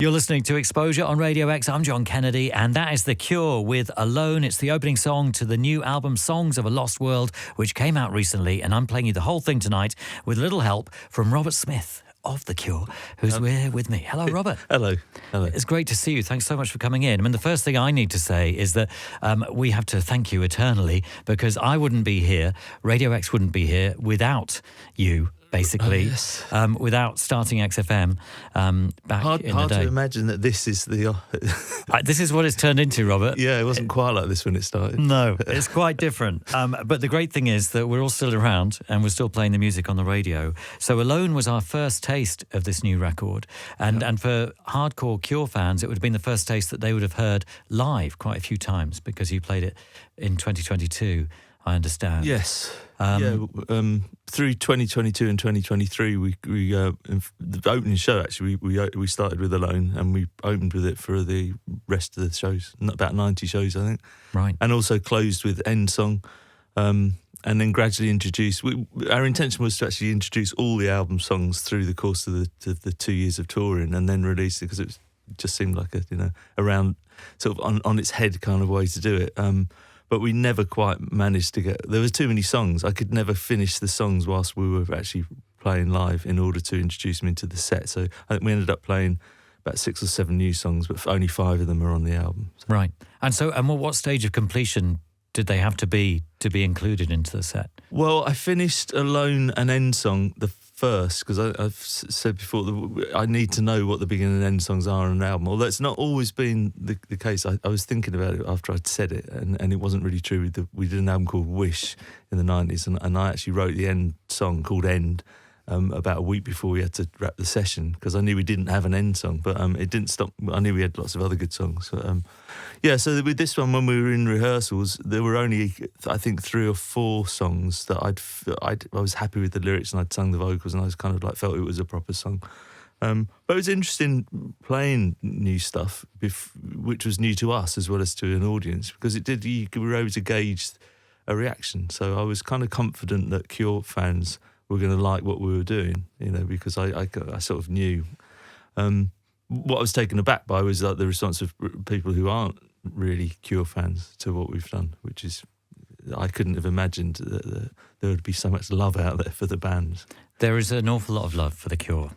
You're listening to Exposure on Radio X. I'm John Kennedy, and that is The Cure with Alone. It's the opening song to the new album Songs of a Lost World, which came out recently, and I'm playing you the whole thing tonight with a little help from Robert Smith of The Cure, who's here with me. Hello, Robert. Hello. It's great to see you. Thanks so much for coming in. I mean, the first thing I need to say is that we have to thank you eternally, because I wouldn't be here, Radio X wouldn't be here without you. Basically, yes. Without starting XFM back hard, in the hard day. to imagine that this is the... This is what it's turned into, Robert. Yeah, it wasn't quite like this when it started. No, it's quite different. But the great thing is that we're all still around and we're still playing the music on the radio. So Alone was our first taste of this new record. And for hardcore Cure fans, it would have been the first taste that they would have heard live quite a few times, because you played it in 2022, I understand. Yes. Through 2022 and 2023, we the opening show, actually, we started with Alone, and we opened with it for the rest of the shows, about 90 shows, I think. Right. And also closed with Endsong, and then gradually introduced... our intention was to actually introduce all the album songs through the course of the 2 years of touring, and then release it, because it just seemed like around sort of on its head kind of way to do it. But we never quite managed to get... There was too many songs. I could never finish the songs whilst we were actually playing live in order to introduce them into the set. So I think we ended up playing about 6 or 7 new songs, but only 5 of them are on the album. So. Right. And what stage of completion did they have to be included into the set? Well, I finished Alone and Endsong the first, because I've said before that I need to know what the beginning and end songs are on an album. Although it's not always been the case. I was thinking about it after I'd said it, and it wasn't really true. We did an album called Wish in the 90s, and I actually wrote the end song called End about a week before we had to wrap the session, because I knew we didn't have an end song, but it didn't stop. I knew we had lots of other good songs. So, so with this one, when we were in rehearsals, there were only, I think, 3 or 4 songs that I was happy with the lyrics, and I'd sung the vocals, and I was kind of like felt it was a proper song. But it was interesting playing new stuff, which was new to us as well as to an audience, because you were able to gauge a reaction. So I was kind of confident that Cure fans were going to like what we were doing, because I sort of knew. What I was taken aback by was like the response of people who aren't really Cure fans to what we've done, which is, I couldn't have imagined that there would be so much love out there for the bands. There is an awful lot of love for The Cure.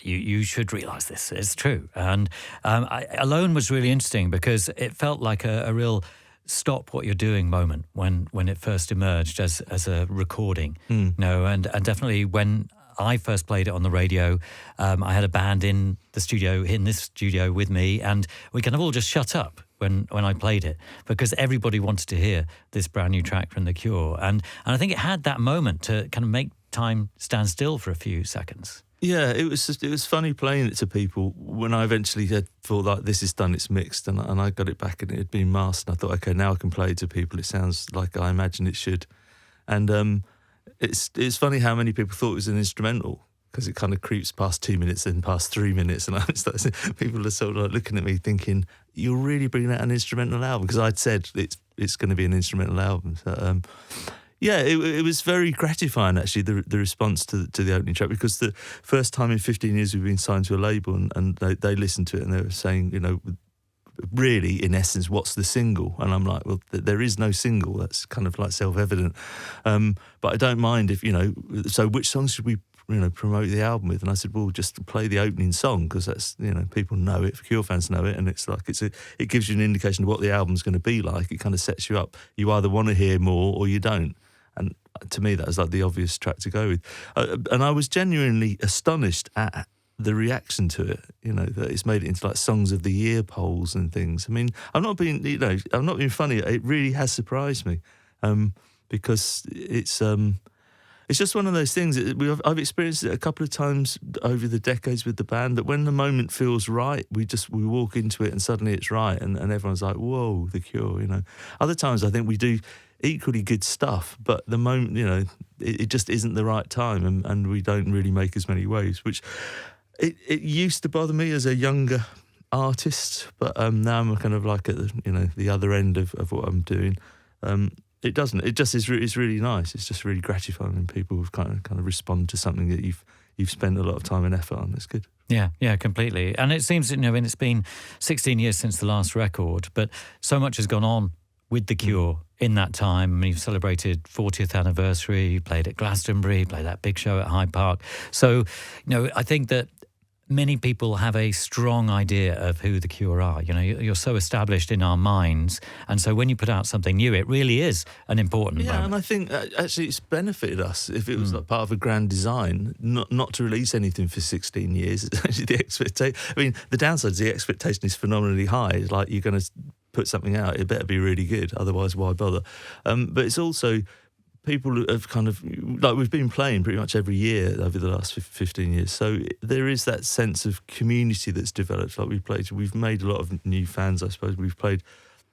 You should realise this. It's true. And Alone was really interesting, because it felt like a real stop what you're doing moment when it first emerged as a recording. And definitely when I first played it on the radio, I had a band in this studio with me, and we kind of all just shut up when I played it, because everybody wanted to hear this brand new track from The Cure. And I think it had that moment to kind of make time stand still for a few seconds. Yeah, it was funny playing it to people when I eventually had thought, like, this is done, it's mixed, and I got it back and it had been mastered. And I thought, okay, now I can play it to people. It sounds like I imagine it should. And it's funny how many people thought it was an instrumental, because it kind of creeps past 2 minutes, then past 3 minutes, and people are sort of like looking at me thinking, you're really bringing out an instrumental album? Because I'd said it's going to be an instrumental album. So, it was very gratifying, actually, the response to the opening track, because the first time in 15 years we've been signed to a label, and they listened to it, and they were saying, really, in essence, what's the single? And I'm like, well, there is no single. That's kind of like self-evident. But I don't mind if, so which songs should we promote the album with? And I said, well, just play the opening song, because that's, people know it, Cure fans know it, and it's like it gives you an indication of what the album's going to be like. It kind of sets you up. You either want to hear more or you don't. And to me, that was like the obvious track to go with. And I was genuinely astonished at the reaction to it, that it's made it into like Songs of the Year polls and things. I mean, I'm not being funny. It really has surprised me, because it's just one of those things. I've experienced it a couple of times over the decades with the band, that when the moment feels right, we walk into it and suddenly it's right, and everyone's like, whoa, The Cure, Other times I think we do equally good stuff, but the moment, it just isn't the right time, and we don't really make as many waves, which it used to bother me as a younger artist, but now I'm kind of like at the other end of what I'm doing. It doesn't. It just is. It's really nice. It's just really gratifying when people kind of respond to something that you've spent a lot of time and effort on. It's good. Yeah, completely. And it seems, it's been 16 years since the last record, but so much has gone on with The Cure in that time. I mean, you've celebrated 40th anniversary, you played at Glastonbury, you played that big show at Hyde Park. So, I think that many people have a strong idea of who The Cure are. You're so established in our minds. And so when you put out something new, it really is an important moment. And I think actually it's benefited us if it was like part of a grand design, not to release anything for 16 years. It's actually the expectation. I mean, the downside is the expectation is phenomenally high. It's like you're going to put something out, it better be really good. Otherwise, why bother? But it's also... people have kind of, like we've been playing pretty much every year over the last 15 years. So there is that sense of community that's developed. Like we've made a lot of new fans, I suppose.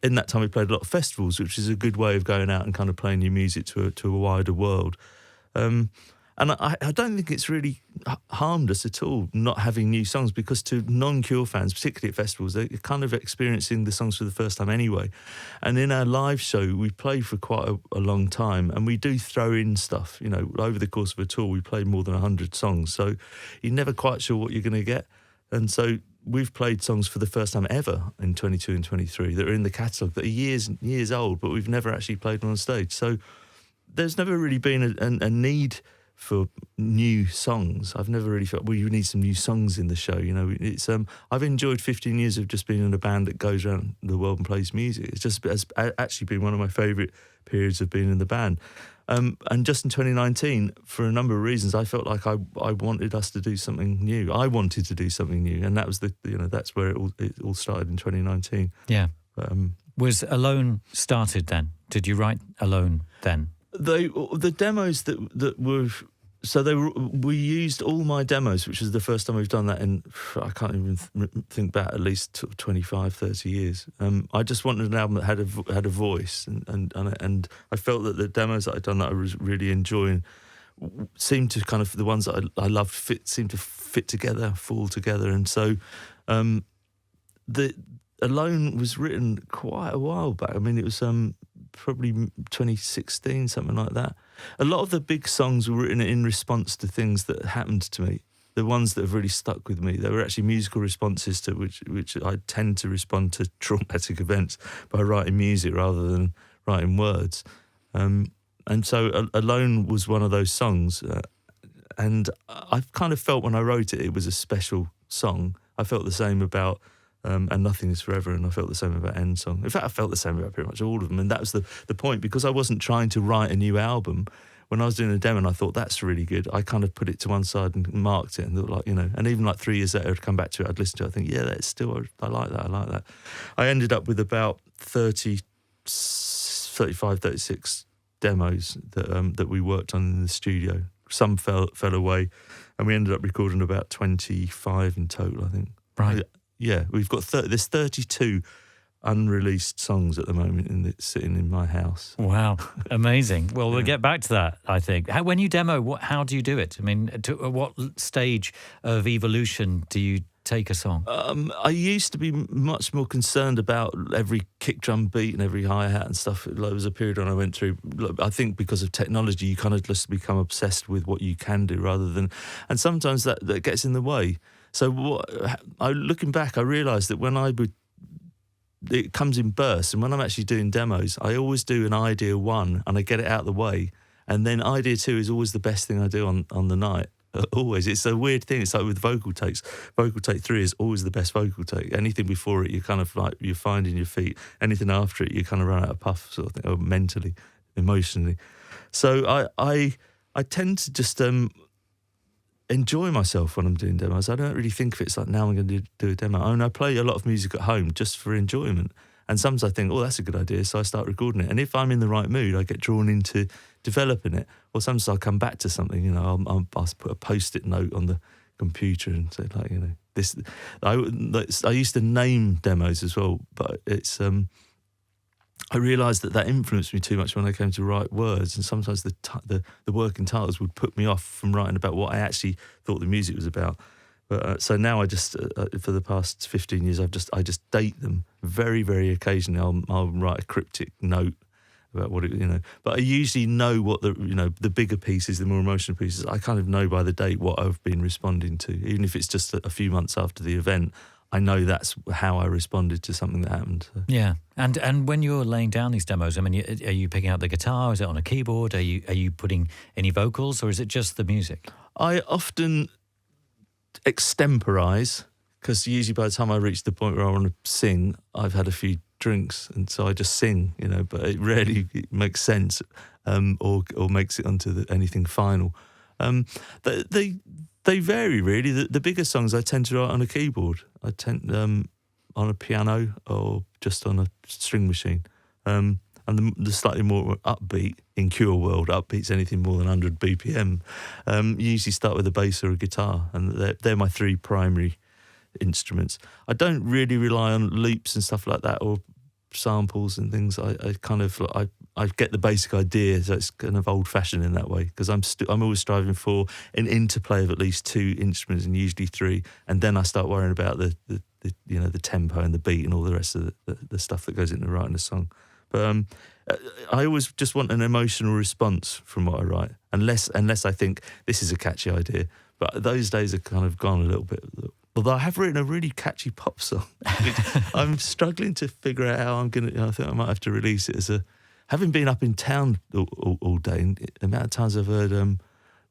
In that time, we played a lot of festivals, which is a good way of going out and kind of playing new music to a wider world. And I don't think it's really harmed us at all not having new songs, because to non-Cure fans, particularly at festivals, they're kind of experiencing the songs for the first time anyway. And in our live show, we play for quite a long time, and we do throw in stuff. Over the course of a tour, we play more than 100 songs, so you're never quite sure what you're going to get. And so we've played songs for the first time ever in 22 and 23 that are in the catalogue that are years and years old, but we've never actually played them on stage. So there's never really been a need for new songs. I've never really felt, you need some new songs in the show. It's I've enjoyed 15 years of just being in a band that goes around the world and plays music. It's actually been one of my favourite periods of being in the band. And just in 2019, for a number of reasons, I felt like I wanted us to do something new. I wanted to do something new, and that was that's where it all started in 2019. Yeah. Was Alone started then? Did you write Alone then? The demos that were... So we used all my demos, which is the first time we've done that in, I can't even think back, at least 25, 30 years. I just wanted an album that had a voice, and I felt that the demos that I'd done that I was really enjoying seemed to kind of, the ones that I loved seemed to fit together, fall together. And so the Alone was written quite a while back. I mean, it was probably 2016, something like that. A lot of the big songs were written in response to things that happened to me. The ones that have really stuck with me, they were actually musical responses to which I tend to respond to traumatic events by writing music rather than writing words. And so Alone was one of those songs. And I kind of felt when I wrote it, it was a special song. I felt the same about And Nothing Is Forever, and I felt the same about Endsong. In fact, I felt the same about pretty much all of them, and that was the point, because I wasn't trying to write a new album. When I was doing a demo and I thought, that's really good, I kind of put it to one side and marked it and thought, and even 3 years later, I'd come back to it, I'd listen to it, I think, yeah, that's still, I like that. I ended up with about 35, 36 demos that we worked on in the studio. Some fell away, and we ended up recording about 25 in total, I think. Right. Yeah, we've got there's 32 unreleased songs at the moment sitting in my house. Wow, amazing. Well, we'll get back to that, I think. When you demo, how do you do it? I mean, what stage of evolution do you take a song? I used to be much more concerned about every kick drum beat and every hi-hat and stuff. There was a period when I went through, I think because of technology, you kind of just become obsessed with what you can do rather than... And sometimes that gets in the way. So looking back, I realised that when it comes in bursts, and when I'm actually doing demos, I always do an idea 1 and I get it out of the way, and then idea 2 is always the best thing I do on the night. Always. It's a weird thing. It's like with vocal takes. Vocal take 3 is always the best vocal take. Anything before it, you're kind of like, you're finding your feet. Anything after it, you kind of run out of puff, sort of thing, or mentally, emotionally. So I tend to just... enjoy myself when I'm doing demos. I don't really think of it as like, now I'm going to do a demo. I play a lot of music at home just for enjoyment. And sometimes I think, oh, that's a good idea, so I start recording it. And if I'm in the right mood, I get drawn into developing it. Or sometimes I'll come back to something, I'll put a Post-it note on the computer and say, this... I used to name demos as well, but it's... I realised that influenced me too much when I came to write words, and sometimes the working titles would put me off from writing about what I actually thought the music was about. But so now I just, for the past 15 years, I just date them very, very occasionally. I'll write a cryptic note about what it. But I usually know what the bigger pieces, the more emotional pieces. I kind of know by the date what I've been responding to, even if it's just a few months after the event. I know that's how I responded to something that happened. So. Yeah, and when you're laying down these demos, I mean, are you picking up the guitar? Is it on a keyboard? Are you putting any vocals, or is it just the music? I often extemporize, because usually by the time I reach the point where I want to sing, I've had a few drinks, and so I just sing, but it rarely makes sense or makes it onto anything final. They vary, really. The bigger songs I tend to write on a keyboard. I tend on a piano or just on a string machine. And the slightly more upbeat, in Cure world, upbeat's anything more than 100 BPM. You usually start with a bass or a guitar, and they're my three primary instruments. I don't really rely on loops and stuff like that, or samples and things. I get the basic idea, so it's kind of old-fashioned in that way, because I'm always striving for an interplay of at least two instruments, and usually three, and then I start worrying about the tempo and the beat and all the rest of the stuff that goes into writing a song. But I always just want an emotional response from what I write, unless I think this is a catchy idea. But those days are kind of gone a little bit. Although I have written a really catchy pop song, which I'm struggling to figure out how I'm going to. I think I might have to release it having been up in town all day. And the amount of times I've heard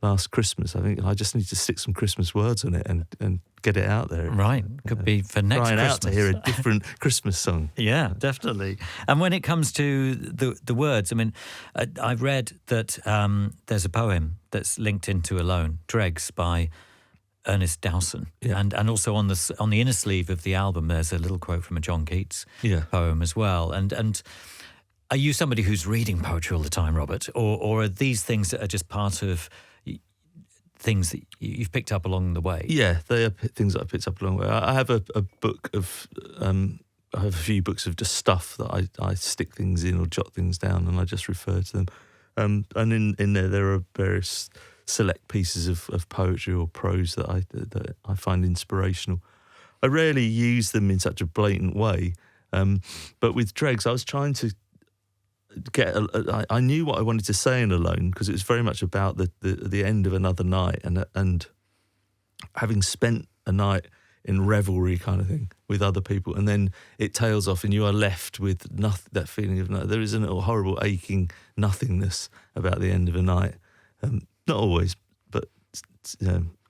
Last Christmas, I think I just need to stick some Christmas words on it and get it out there. Right, could be for next Crying Christmas. out to hear a different Christmas song. Yeah, definitely. And when it comes to the words, I mean, I've read that there's a poem that's linked into Alone, Dregs by Ernest Dowson, yeah. and also on the inner sleeve of the album, there's a little quote from a John Keats poem as well. And are you somebody who's reading poetry all the time, Robert, or are these things that are just part of things that you've picked up along the way? Yeah, they are things that I picked up along the way. I have a book of I have a few books of just stuff that I stick things in or jot things down, and I just refer to them. And in there are various select pieces of poetry or prose that I find inspirational. I rarely use them in such a blatant way, but with Dregs, I was trying to get. I knew what I wanted to say in Alone, because it was very much about the end of another night, and having spent a night in revelry kind of thing with other people, and then it tails off, and you are left with nothing. That feeling of there is a horrible aching nothingness about the end of a night. Not always, but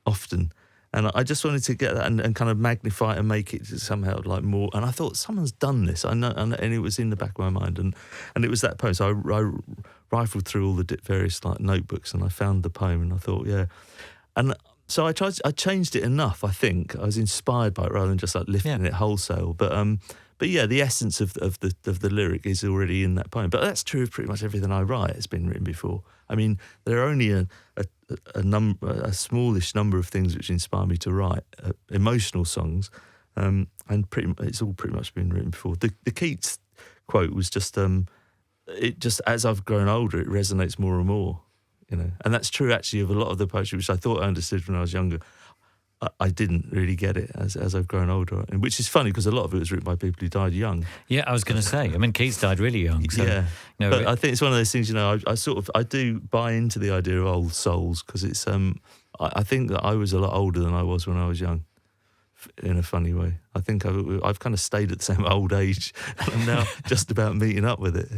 often. And I just wanted to get that and kind of magnify it and make it somehow like more. And I thought, someone's done this. I know, and it was in the back of my mind. And it was that poem. So I rifled through all the various like notebooks, and I found the poem, and I thought, yeah. And so I changed it enough, I think. I was inspired by it rather than just like lifting it wholesale. But yeah, the essence of the lyric is already in that poem. But that's true of pretty much everything I write. It's been written before. I mean, there are only a smallish number of things which inspire me to write emotional songs, and it's all pretty much been written before. The Keats quote was just it just as I've grown older, it resonates more and more, and that's true actually of a lot of the poetry which I thought I understood when I was younger. I didn't really get it as I've grown older, and which is funny because a lot of it was written by people who died young. Yeah, I was going to say. I mean, Keats died really young. So, yeah, but I think it's one of those things. I do buy into the idea of old souls, because it's. I think that I was a lot older than I was when I was young, in a funny way. I think I've kind of stayed at the same old age, and I'm now just about meeting up with it.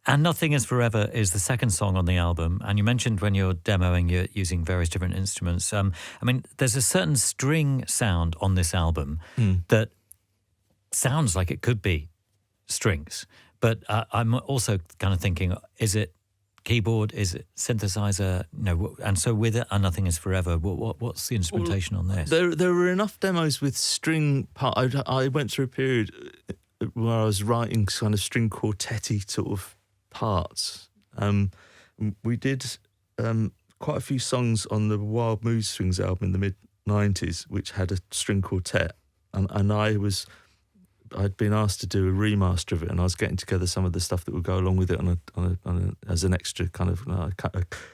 And Nothing Is Forever is the second song on the album. And you mentioned when you're demoing, you're using various different instruments. I mean, there's a certain string sound on this album that sounds like it could be strings. But I'm also kind of thinking, is it keyboard? Is it synthesizer? No. And so with it, and Nothing Is Forever, what's the instrumentation on this? There were enough demos with string part. I went through a period where I was writing kind of string quartet-y sort of parts. We did quite a few songs on the Wild Mood Swings album in the mid-90s, which had a string quartet, and I was I'd been asked to do a remaster of it, and I was getting together some of the stuff that would go along with it as an extra kind of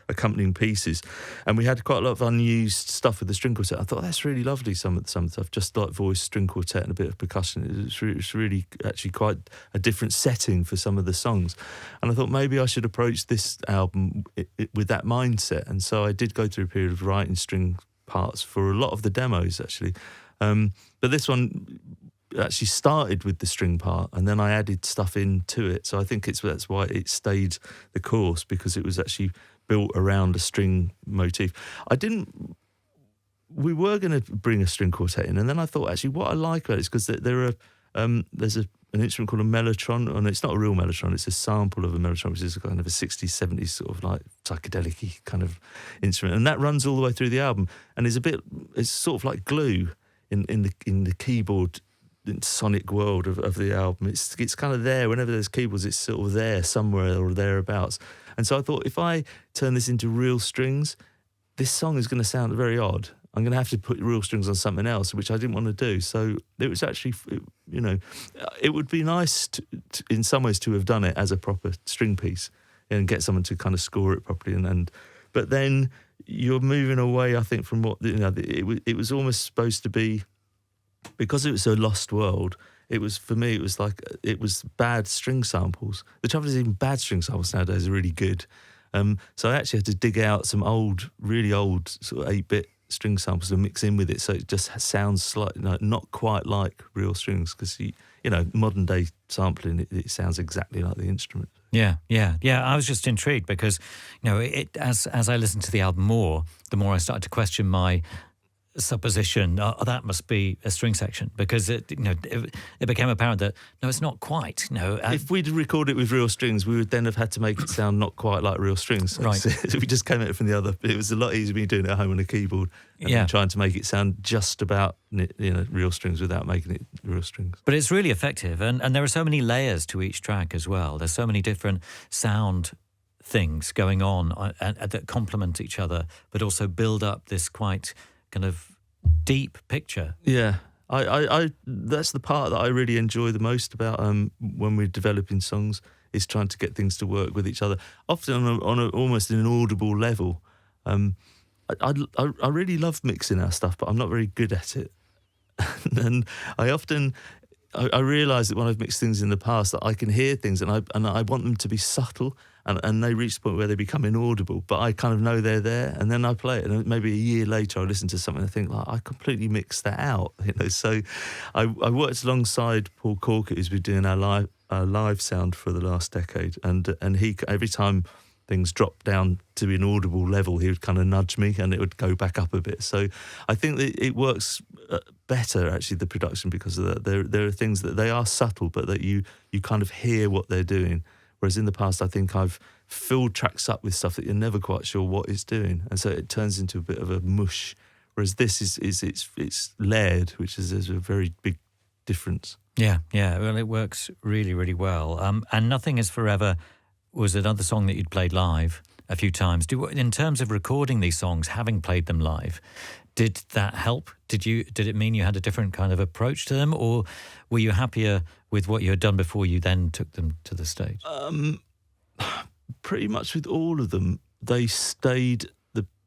accompanying pieces. And we had quite a lot of unused stuff with the string quartet. I thought that's really lovely. Some of the stuff, just like voice, string quartet, and a bit of percussion. It's really actually quite a different setting for some of the songs. And I thought maybe I should approach this album with that mindset. And so I did go through a period of writing string parts for a lot of the demos, actually. But this one actually started with the string part, and then I added stuff into it. So I think that's why it stayed the course, because it was actually built around a string motif. We were going to bring a string quartet in, and then I thought actually what I like about it is because there's an instrument called a mellotron, and it's not a real mellotron, it's a sample of a mellotron, which is kind of a 60s, 70s sort of like psychedelic-y kind of instrument, and that runs all the way through the album, and it's sort of like glue in the keyboard sonic world of the album. It's kind of there whenever there's keyboards, it's sort of there somewhere or thereabouts. And so I thought if I turn this into real strings, this song is going to sound very odd. I'm going to have to put real strings on something else, which I didn't want to do. So it was actually, it would be nice in some ways to have done it as a proper string piece and get someone to kind of score it properly. But then you're moving away, I think, from what, it was almost supposed to be, because it was a lost world. For me, it was bad string samples. The trouble is, even bad string samples nowadays are really good. So I actually had to dig out some really old sort of 8-bit string samples and mix in with it, so it just sounds slightly not quite like real strings, because modern day sampling, it sounds exactly like the instrument. Yeah. I was just intrigued because, as I listened to the album more, the more I started to question my supposition that must be a string section, because it became apparent that no, it's not quite. If we'd recorded it with real strings, we would then have had to make it sound not quite like real strings. Right. So we just came at it from the other. It was a lot easier me doing it at home on a keyboard and then trying to make it sound just about real strings without making it real strings. But it's really effective, and there are so many layers to each track as well. There's so many different sound things going on that complement each other, but also build up this quite kind of deep picture. Yeah, I that's the part that I really enjoy the most about when we're developing songs, is trying to get things to work with each other, often on a almost an audible level. I really love mixing our stuff, but I'm not very good at it. And I realise that when I've mixed things in the past, that I can hear things and I want them to be subtle, and they reach the point where they become inaudible, but I kind of know they're there, and then I play it, and maybe a year later I listen to something and I think, I completely mixed that out. So I worked alongside Paul Corkett, who's been doing our live sound for the last decade, and he, every time things dropped down to an audible level, he would kind of nudge me and it would go back up a bit. So I think that it works better, actually, the production, because of that. There are things that they are subtle, but that you kind of hear what they're doing. Whereas in the past, I think I've filled tracks up with stuff that you're never quite sure what it's doing. And so it turns into a bit of a mush. Whereas this it's layered, which is a very big difference. Yeah. Well, it works really, really well. And Nothing Is Forever was another song that you'd played live a few times. In terms of recording these songs, having played them live, did that help? Did it mean you had a different kind of approach to them, or were you happier with what you had done before you then took them to the stage? Pretty much with all of them, they stayed.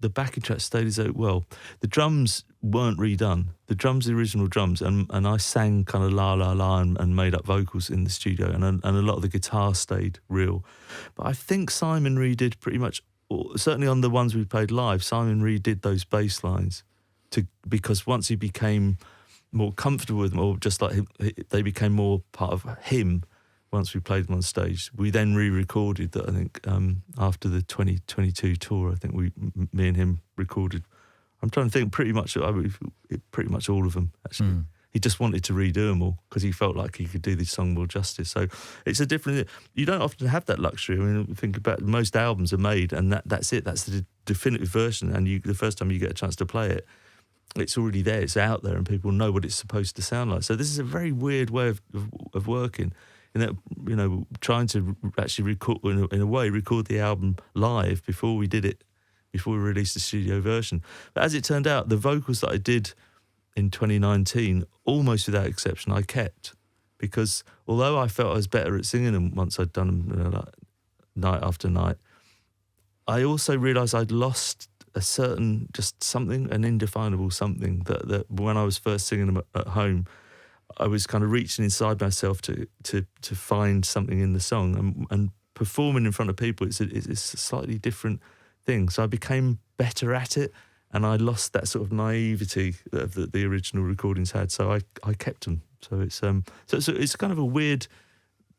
The backing track stayed as though, well, the drums weren't redone. The original drums, and I sang kind of la la la and made up vocals in the studio, and a lot of the guitar stayed real. But I think Simon redid pretty much, certainly on the ones we played live, Simon redid those bass lines because once he became more comfortable with them, or just like they became more part of him. Once we played them on stage, we then re-recorded that. I think after the 2022 tour, I think me and him recorded. I'm trying to think, pretty much all of them actually. Mm. He just wanted to redo them all because he felt like he could do this song more justice. So it's a different. You don't often have that luxury. I mean, think about most albums are made, and that's it. That's the definitive version. And the first time you get a chance to play it, it's already there. It's out there, and people know what it's supposed to sound like. So this is a very weird way of working. In that, trying to actually record, in a way, record the album live before we released the studio version. But as it turned out, the vocals that I did in 2019, almost without exception, I kept. because although I felt I was better at singing them once I'd done them like night after night, I also realised I'd lost a certain just something, an indefinable something that when I was first singing them at home, I was kind of reaching inside myself to find something in the song, and performing in front of people, it's a slightly different thing. So I became better at it, and I lost that sort of naivety that the original recordings had. So I kept them. So it's kind of a weird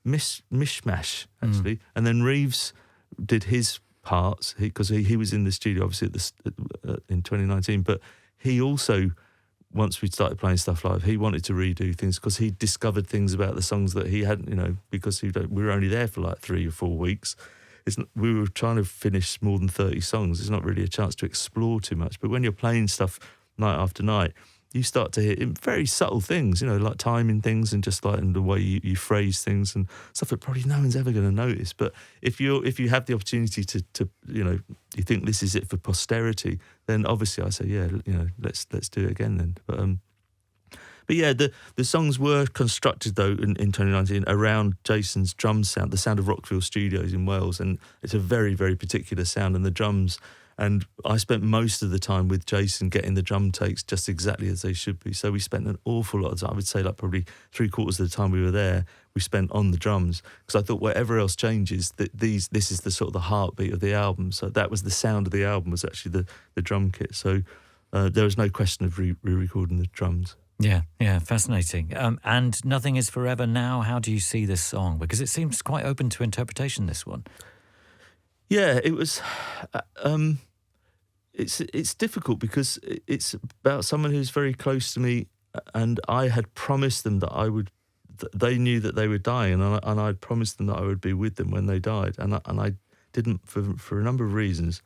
mishmash actually. And then Reeves did his parts because he was in the studio obviously in 2019, but he also, once we started playing stuff live, he wanted to redo things because he discovered things about the songs that he hadn't, because we were only there for like 3 or 4 weeks. We were trying to finish more than 30 songs. There's not really a chance to explore too much. But when you're playing stuff night after night, you start to hear very subtle things, like timing things and just like in the way you phrase things and stuff that probably no one's ever going to notice. But if you have the opportunity to you think this is it for posterity, then obviously I say, yeah, let's do it again then. But yeah, the songs were constructed though in 2019 around Jason's drum sound, the sound of Rockville Studios in Wales, and it's a very, very particular sound, and the drums. And I spent most of the time with Jason getting the drum takes just exactly as they should be. So we spent an awful lot of time, I would say like probably 3/4 of the time we were there, we spent on the drums, because I thought whatever else changes, this is the sort of the heartbeat of the album. So that was the sound of the album, was actually the drum kit. So there was no question of re-recording the drums. Yeah, fascinating. And Nothing Is Forever Now, how do you see this song? Because it seems quite open to interpretation, this one. Yeah, it was... It's difficult because it's about someone who's very close to me, and I had promised them that I would... They knew that they were dying, and I'd promised them that I would be with them when they died, and I didn't for a number of reasons.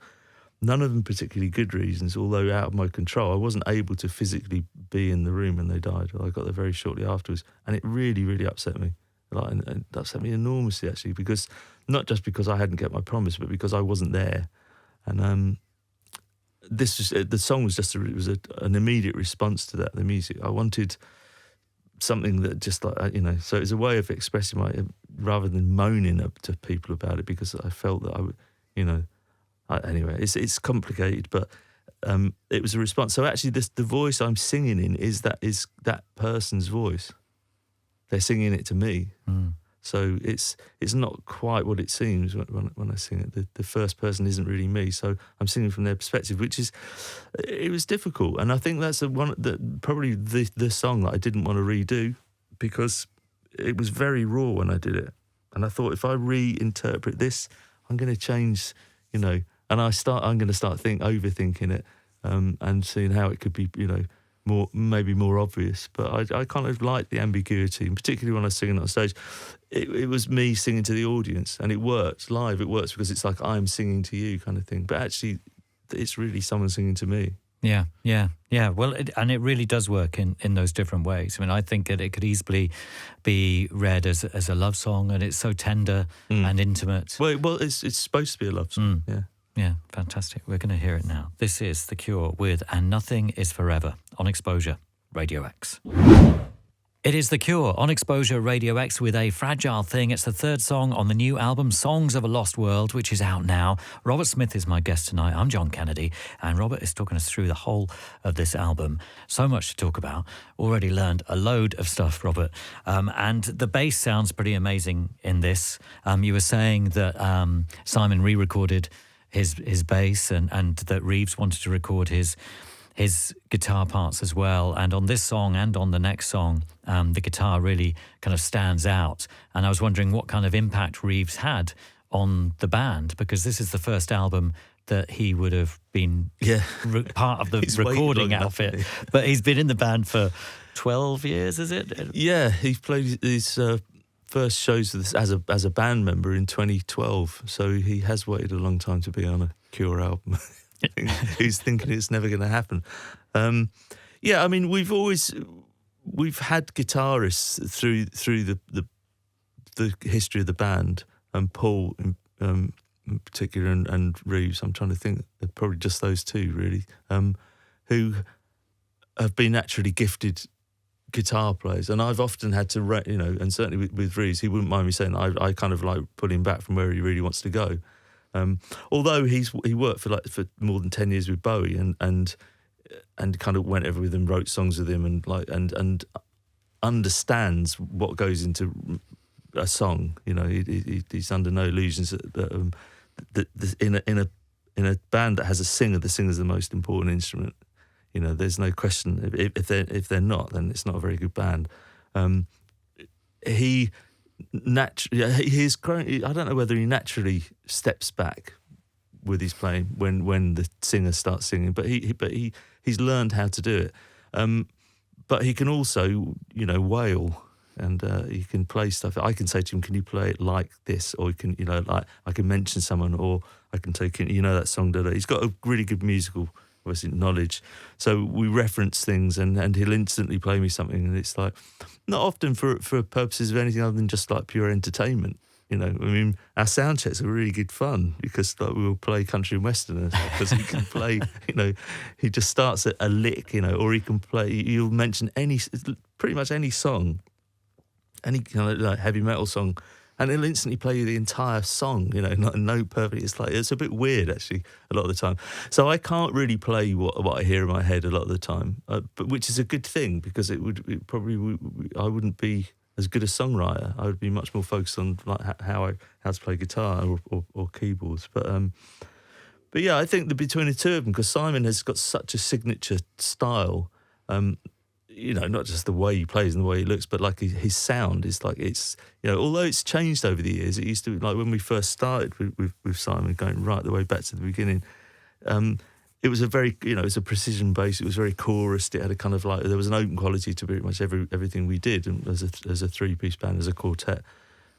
None of them particularly good reasons, although out of my control. I wasn't able to physically be in the room when they died. I got there very shortly afterwards, and it really, really upset me. And it upset me enormously, actually, because not just because I hadn't kept my promise, but because I wasn't there. And the song was just an immediate response to that. The music, I wanted something that just like so it was a way of expressing rather than moaning up to people about it, because I felt that I would, anyway, it's complicated, but it was a response. So actually, the voice I'm singing in is that person's voice. They're singing it to me. So it's not quite what it seems when I sing it. The first person isn't really me, so I'm singing from their perspective, it was difficult. And I think that's probably the song that I didn't want to redo, because it was very raw when I did it. And I thought, if I reinterpret this, I'm going to change, and I'm going to start overthinking it, and seeing how it could be, maybe more obvious. But I kind of like the ambiguity, and particularly when I was singing on stage, it was me singing to the audience, and it works live. It works because it's like I'm singing to you kind of thing. But actually, it's really someone singing to me. Yeah. Well, it really does work in those different ways. I mean, I think that it could easily be read as a love song, and it's so tender and intimate. Well, it's supposed to be a love song. Yeah, fantastic. We're going to hear it now. This is The Cure with And Nothing Is Forever on X-Posure Radio X. It is The Cure on X-Posure Radio X with A Fragile Thing. It's the third song on the new album, Songs of a Lost World, which is out now. Robert Smith is my guest tonight. I'm John Kennedy, and Robert is talking us through the whole of this album. So much to talk about. Already learned a load of stuff, Robert. And the bass sounds pretty amazing in this. You were saying that Simon re-recorded his bass, and that Reeves wanted to record his guitar parts as well. And on this song and on the next song, the guitar really kind of stands out. And I was wondering what kind of impact Reeves had on the band, because this is the first album that he would have been part of the recording outfit. But he's been in the band for 12 years, is it? Yeah, he played his first shows as a band member in 2012. So he has waited a long time to be on a Cure album. Who's thinking it's never going to happen? I mean, we've had guitarists through the history of the band, and Paul in particular, and Reeves. I'm trying to think, probably just those two really, who have been naturally gifted guitar players, and I've often had to, and certainly with Reeves, he wouldn't mind me saying that I kind of like pull him back from where he really wants to go. Although he worked for more than 10 years with Bowie and kind of went everywhere with him, wrote songs with him, and understands what goes into a song. He's under no illusions that in a band that has a singer, the singer's the most important instrument. There's no question. If they're not, then it's not a very good band. He's currently, I don't know whether he naturally steps back with his playing when the singer starts singing, but he's learned how to do it. But he can also, wail, and he can play stuff. I can say to him, "Can you play it like this?" Or he can, like I can mention someone, or I can take that song. He's got a really good musical, obviously, knowledge. So we reference things, and he'll instantly play me something, and it's like not often for purposes of anything other than just like pure entertainment. Our sound checks are really good fun because like we'll play country and western because he can play. He just starts at a lick, or he can play. You'll mention pretty much any song, any kind of like heavy metal song, and he'll instantly play you the entire song. Not a note perfectly. It's a bit weird actually a lot of the time. So I can't really play what I hear in my head a lot of the time, but which is a good thing because I wouldn't be as good a songwriter. I would be much more focused on like how to play guitar or keyboards. But yeah, I think that between the two of them, because Simon has got such a signature style, not just the way he plays and the way he looks, but like his sound is like although it's changed over the years. It used to be like when we first started with Simon, going right the way back to the beginning. It was a very, it was a precision bass. It was very chorused. It had a kind of like, there was an open quality to pretty much everything we did, and as a three-piece band, as a quartet.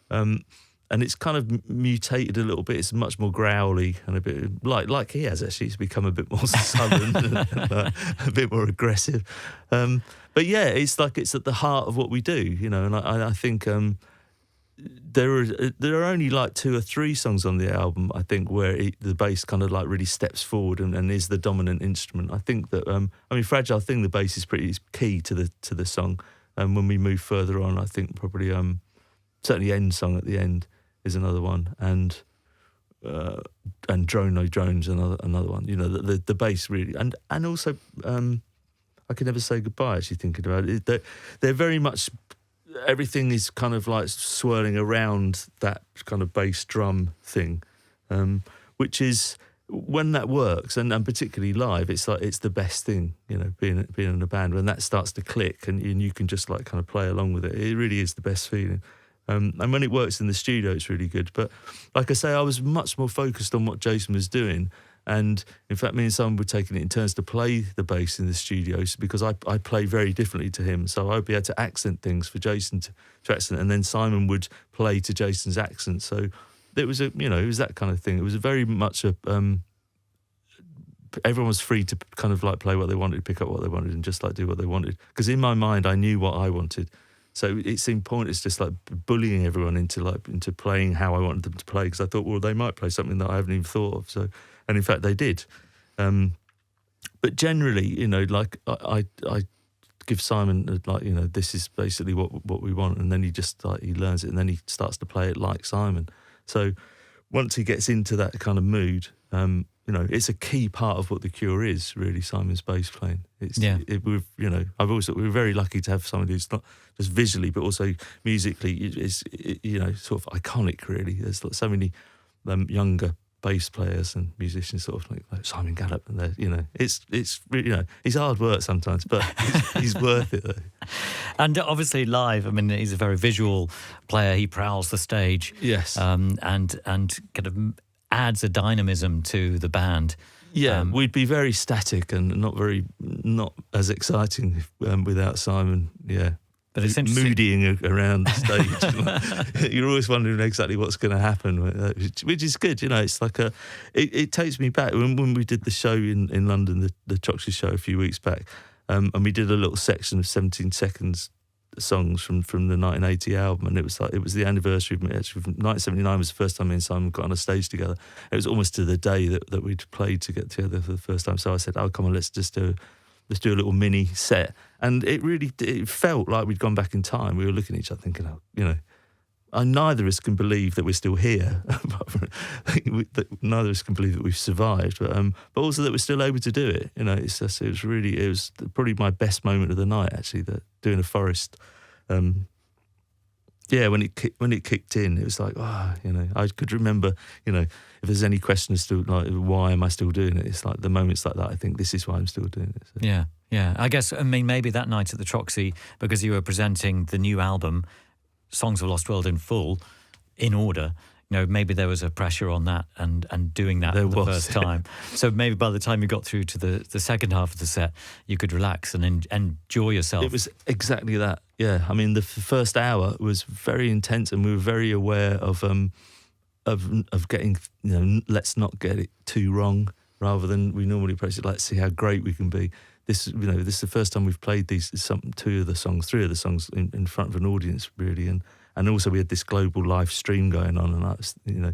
And it's kind of mutated a little bit. It's much more growly and a bit like he has actually. It's become a bit more southern and a bit more aggressive. But yeah, it's like it's at the heart of what we do, And I think there are only like 2 or 3 songs on the album, I think, where the bass kind of like really steps forward and is the dominant instrument. I think that Fragile Thing, the bass is key to the song. When we move further on, I think probably certainly Endsong at the end is another one, and Drone No Drone's another one. The bass really, and also I Can Never Say Goodbye. Actually, thinking about it, they're very much. Everything is kind of like swirling around that kind of bass drum thing, which is when that works, and particularly live, it's like it's the best thing, being in a band when that starts to click and you can just like kind of play along with it. It really is the best feeling. And when it works in the studio, it's really good. But like I say, I was much more focused on what Jason was doing. And in fact, me and Simon were taking it in turns to play the bass in the studios because I play very differently to him. So I'd be able to accent things for Jason to accent, and then Simon would play to Jason's accent. So it was it was that kind of thing. It was very much everyone was free to kind of like play what they wanted, pick up what they wanted, and just like do what they wanted. Because in my mind, I knew what I wanted. So it seemed pointless just like bullying everyone into playing how I wanted them to play, because I thought, well, they might play something that I haven't even thought of. So, and in fact, they did. But generally, like I give Simon this is basically what we want, and then he just he learns it, and then he starts to play it like Simon. So once he gets into that kind of mood, it's a key part of what The Cure is, really, Simon's bass playing. I've always thought we were very lucky to have someone who's not just visually, but also musically is sort of iconic, really. There's so many younger bass players and musicians sort of like Simon Gallup, and it's really, he's hard work sometimes, but he's worth it though. And obviously live, he's a very visual player. He prowls the stage. Yes. And kind of adds a dynamism to the band. Yeah, we'd be very static and not as exciting without Simon. Yeah, but it's moodying around the stage. You're always wondering exactly what's going to happen, which is good. It's like it takes me back when we did the show in London, the Troxy show a few weeks back, and we did a little section of 17 seconds songs from the 1980 album, and it was the anniversary of 1979 was the first time me and Simon got on a stage together. It was almost to the day that we'd played to get together for the first time. So I said, "Oh, come on, let's just do let's do a little mini set. And it felt like we'd gone back in time. We were looking at each other thinking, oh, you know, neither of us can believe that we're still here. Neither of us can believe that we've survived, but also that we're still able to do it. You know, it was probably my best moment of the night, actually, that doing a forest. When it kicked in, it was like, you know, I could remember, you know, if there's any question as to like why am I still doing it, it's like the moments like that, I think this is why I'm still doing it. So. Yeah. I guess, I mean, maybe that night at the Troxy, because you were presenting the new album, Songs of Lost World in full, in order, you know, maybe there was a pressure on that and doing that for the first time. So maybe by the time you got through to the second half of the set, you could relax and enjoy yourself. It was exactly that. Yeah, I mean, the first hour was very intense, and we were very aware of getting, you know, let's not get it too wrong, rather than we normally approach it. Let's see how great we can be. This is the first time we've played three of the songs in front of an audience, really, and also we had this global live stream going on, and that's, you know,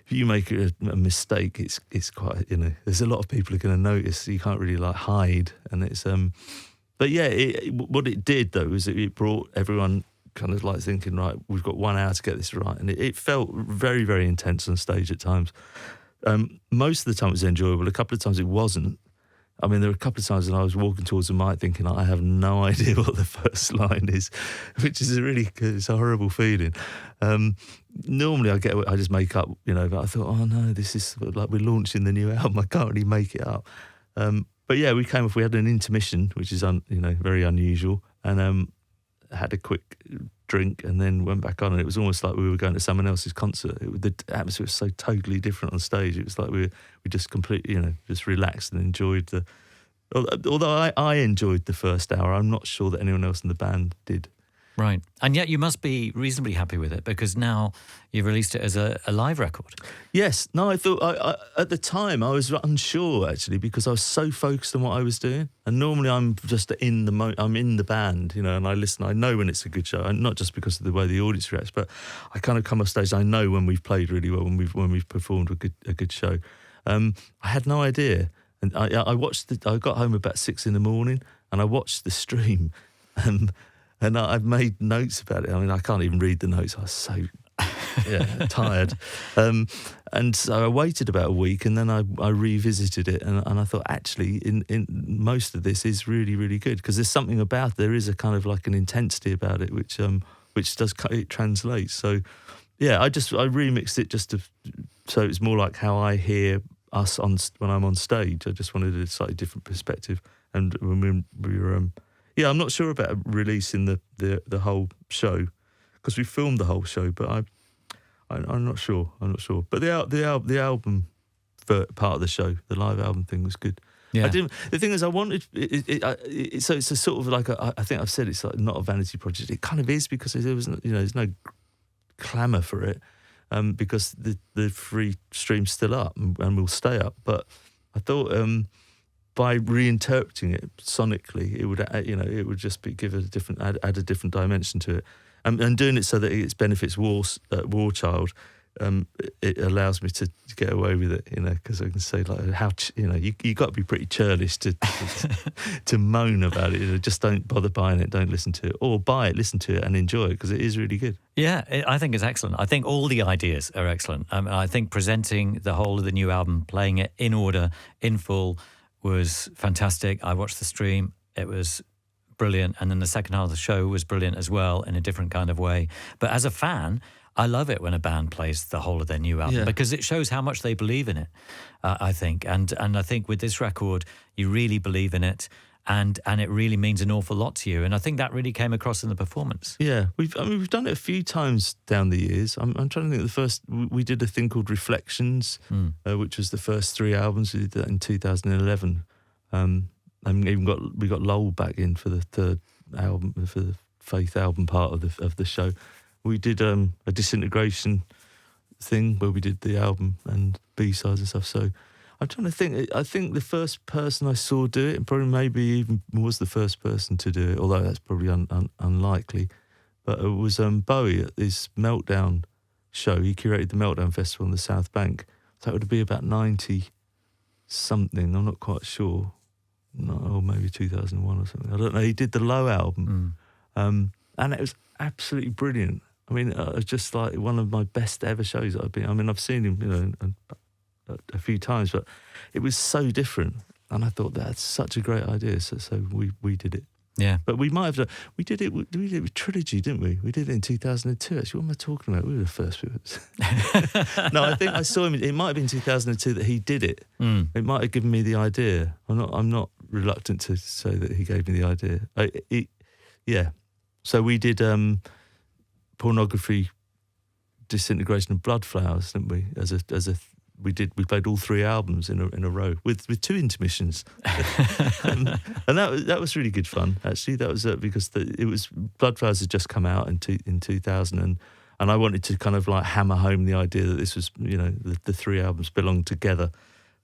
if you make a mistake, it's quite, you know, there's a lot of people who are going to notice. You can't really like hide, and it's but yeah, what it did though is it brought everyone kind of like thinking, right, we've got 1 hour to get this right, and it felt very, very intense on stage at times. Most of the time it was enjoyable. A couple of times it wasn't. I mean, there were a couple of times when I was walking towards the mic thinking, I have no idea what the first line is, which is it's a horrible feeling. Normally I just make up, you know, but I thought, oh no, this is like we're launching the new album. I can't really make it up. But yeah, we had an intermission, which is, very unusual, and had a quick drink and then went back on, and it was almost like we were going to someone else's concert. The atmosphere was so totally different on stage. It was like we just completely, you know, just relaxed and enjoyed the. Although I enjoyed the first hour, I'm not sure that anyone else in the band did. Right. And yet you must be reasonably happy with it, because now you've released it as a live record. Yes. No, I thought, at the time, I was unsure, actually, because I was so focused on what I was doing. And normally I'm just I'm in the band, you know, and I listen. I know when it's a good show, and not just because of the way the audience reacts, but I kind of come off stage, I know when we've played really well, when we've performed a good show. I had no idea. And I got home about 6 a.m, and I watched the stream, and I've made notes about it. I mean, I can't even read the notes. I was so tired. And so I waited about a week, and then I revisited it, and I thought, actually, in most of this is really, really good, because there's something about, there is a kind of like an intensity about it, which does, it translates. So, yeah, I remixed it so it's more like how I hear us when I'm on stage. I just wanted a slightly different perspective. And when we were I'm not sure about releasing the whole show, because we filmed the whole show, but I'm not sure. But the album part of the show, the live album thing, was good. Yeah. The thing is, I wanted so it's a sort of like I think I've said it's like not a vanity project. It kind of is, because there was, you know, there's no clamour for it, because the free stream's still up and will stay up. But I thought, by reinterpreting it sonically, it would just add a different dimension to it, and doing it so that it benefits War Child. It allows me to get away with it, you know, because I can say like how you got to be pretty churlish to moan about it. You know, just don't bother buying it, don't listen to it, or buy it, listen to it, and enjoy it, because it is really good. Yeah, I think it's excellent. I think all the ideas are excellent. I think presenting the whole of the new album, playing it in order, in full, was fantastic. I watched the stream. It was brilliant. And then the second half of the show was brilliant as well, in a different kind of way. But as a fan, I love it when a band plays the whole of their new album, because it shows how much they believe in it, I think. And I think with this record, you really believe in it, and it really means an awful lot to you. And I think that really came across in the performance. Yeah, we've done it a few times down the years. I'm trying to think. The first, we did a thing called Reflections, which was the first 3 albums. We did that in 2011, and we got Lowell back in for the third album, for the Faith album part of the show. We did a Disintegration thing where we did the album and B-sides and stuff. So I'm trying to think. I think the first person I saw do it, and probably maybe even was the first person to do it, although that's probably unlikely. But it was Bowie at his Meltdown show. He curated the Meltdown Festival on the South Bank. So it would be about 90-something. I'm not quite sure. or maybe 2001 or something. I don't know. He did the Low album, and it was absolutely brilliant. I mean, it was just like one of my best ever shows that I've been. I mean, I've seen him, a few times, but it was so different. And I thought that's such a great idea. So we did it. Yeah. But we might have done, we did it with Trilogy, didn't we? We did it in 2002. Actually, what am I talking about? We were the first people. No, I think I saw him. It might have been 2002 that he did it. It might have given me the idea. I'm not reluctant to say that he gave me the idea. Yeah. So we did Pornography, Disintegration and Blood Flowers, didn't we? We played all 3 albums in a row with 2 intermissions, and that was really good fun. Actually, that was because it was Blood Flowers had just come out in 2000, and I wanted to kind of like hammer home the idea that this was, the 3 albums belonged together.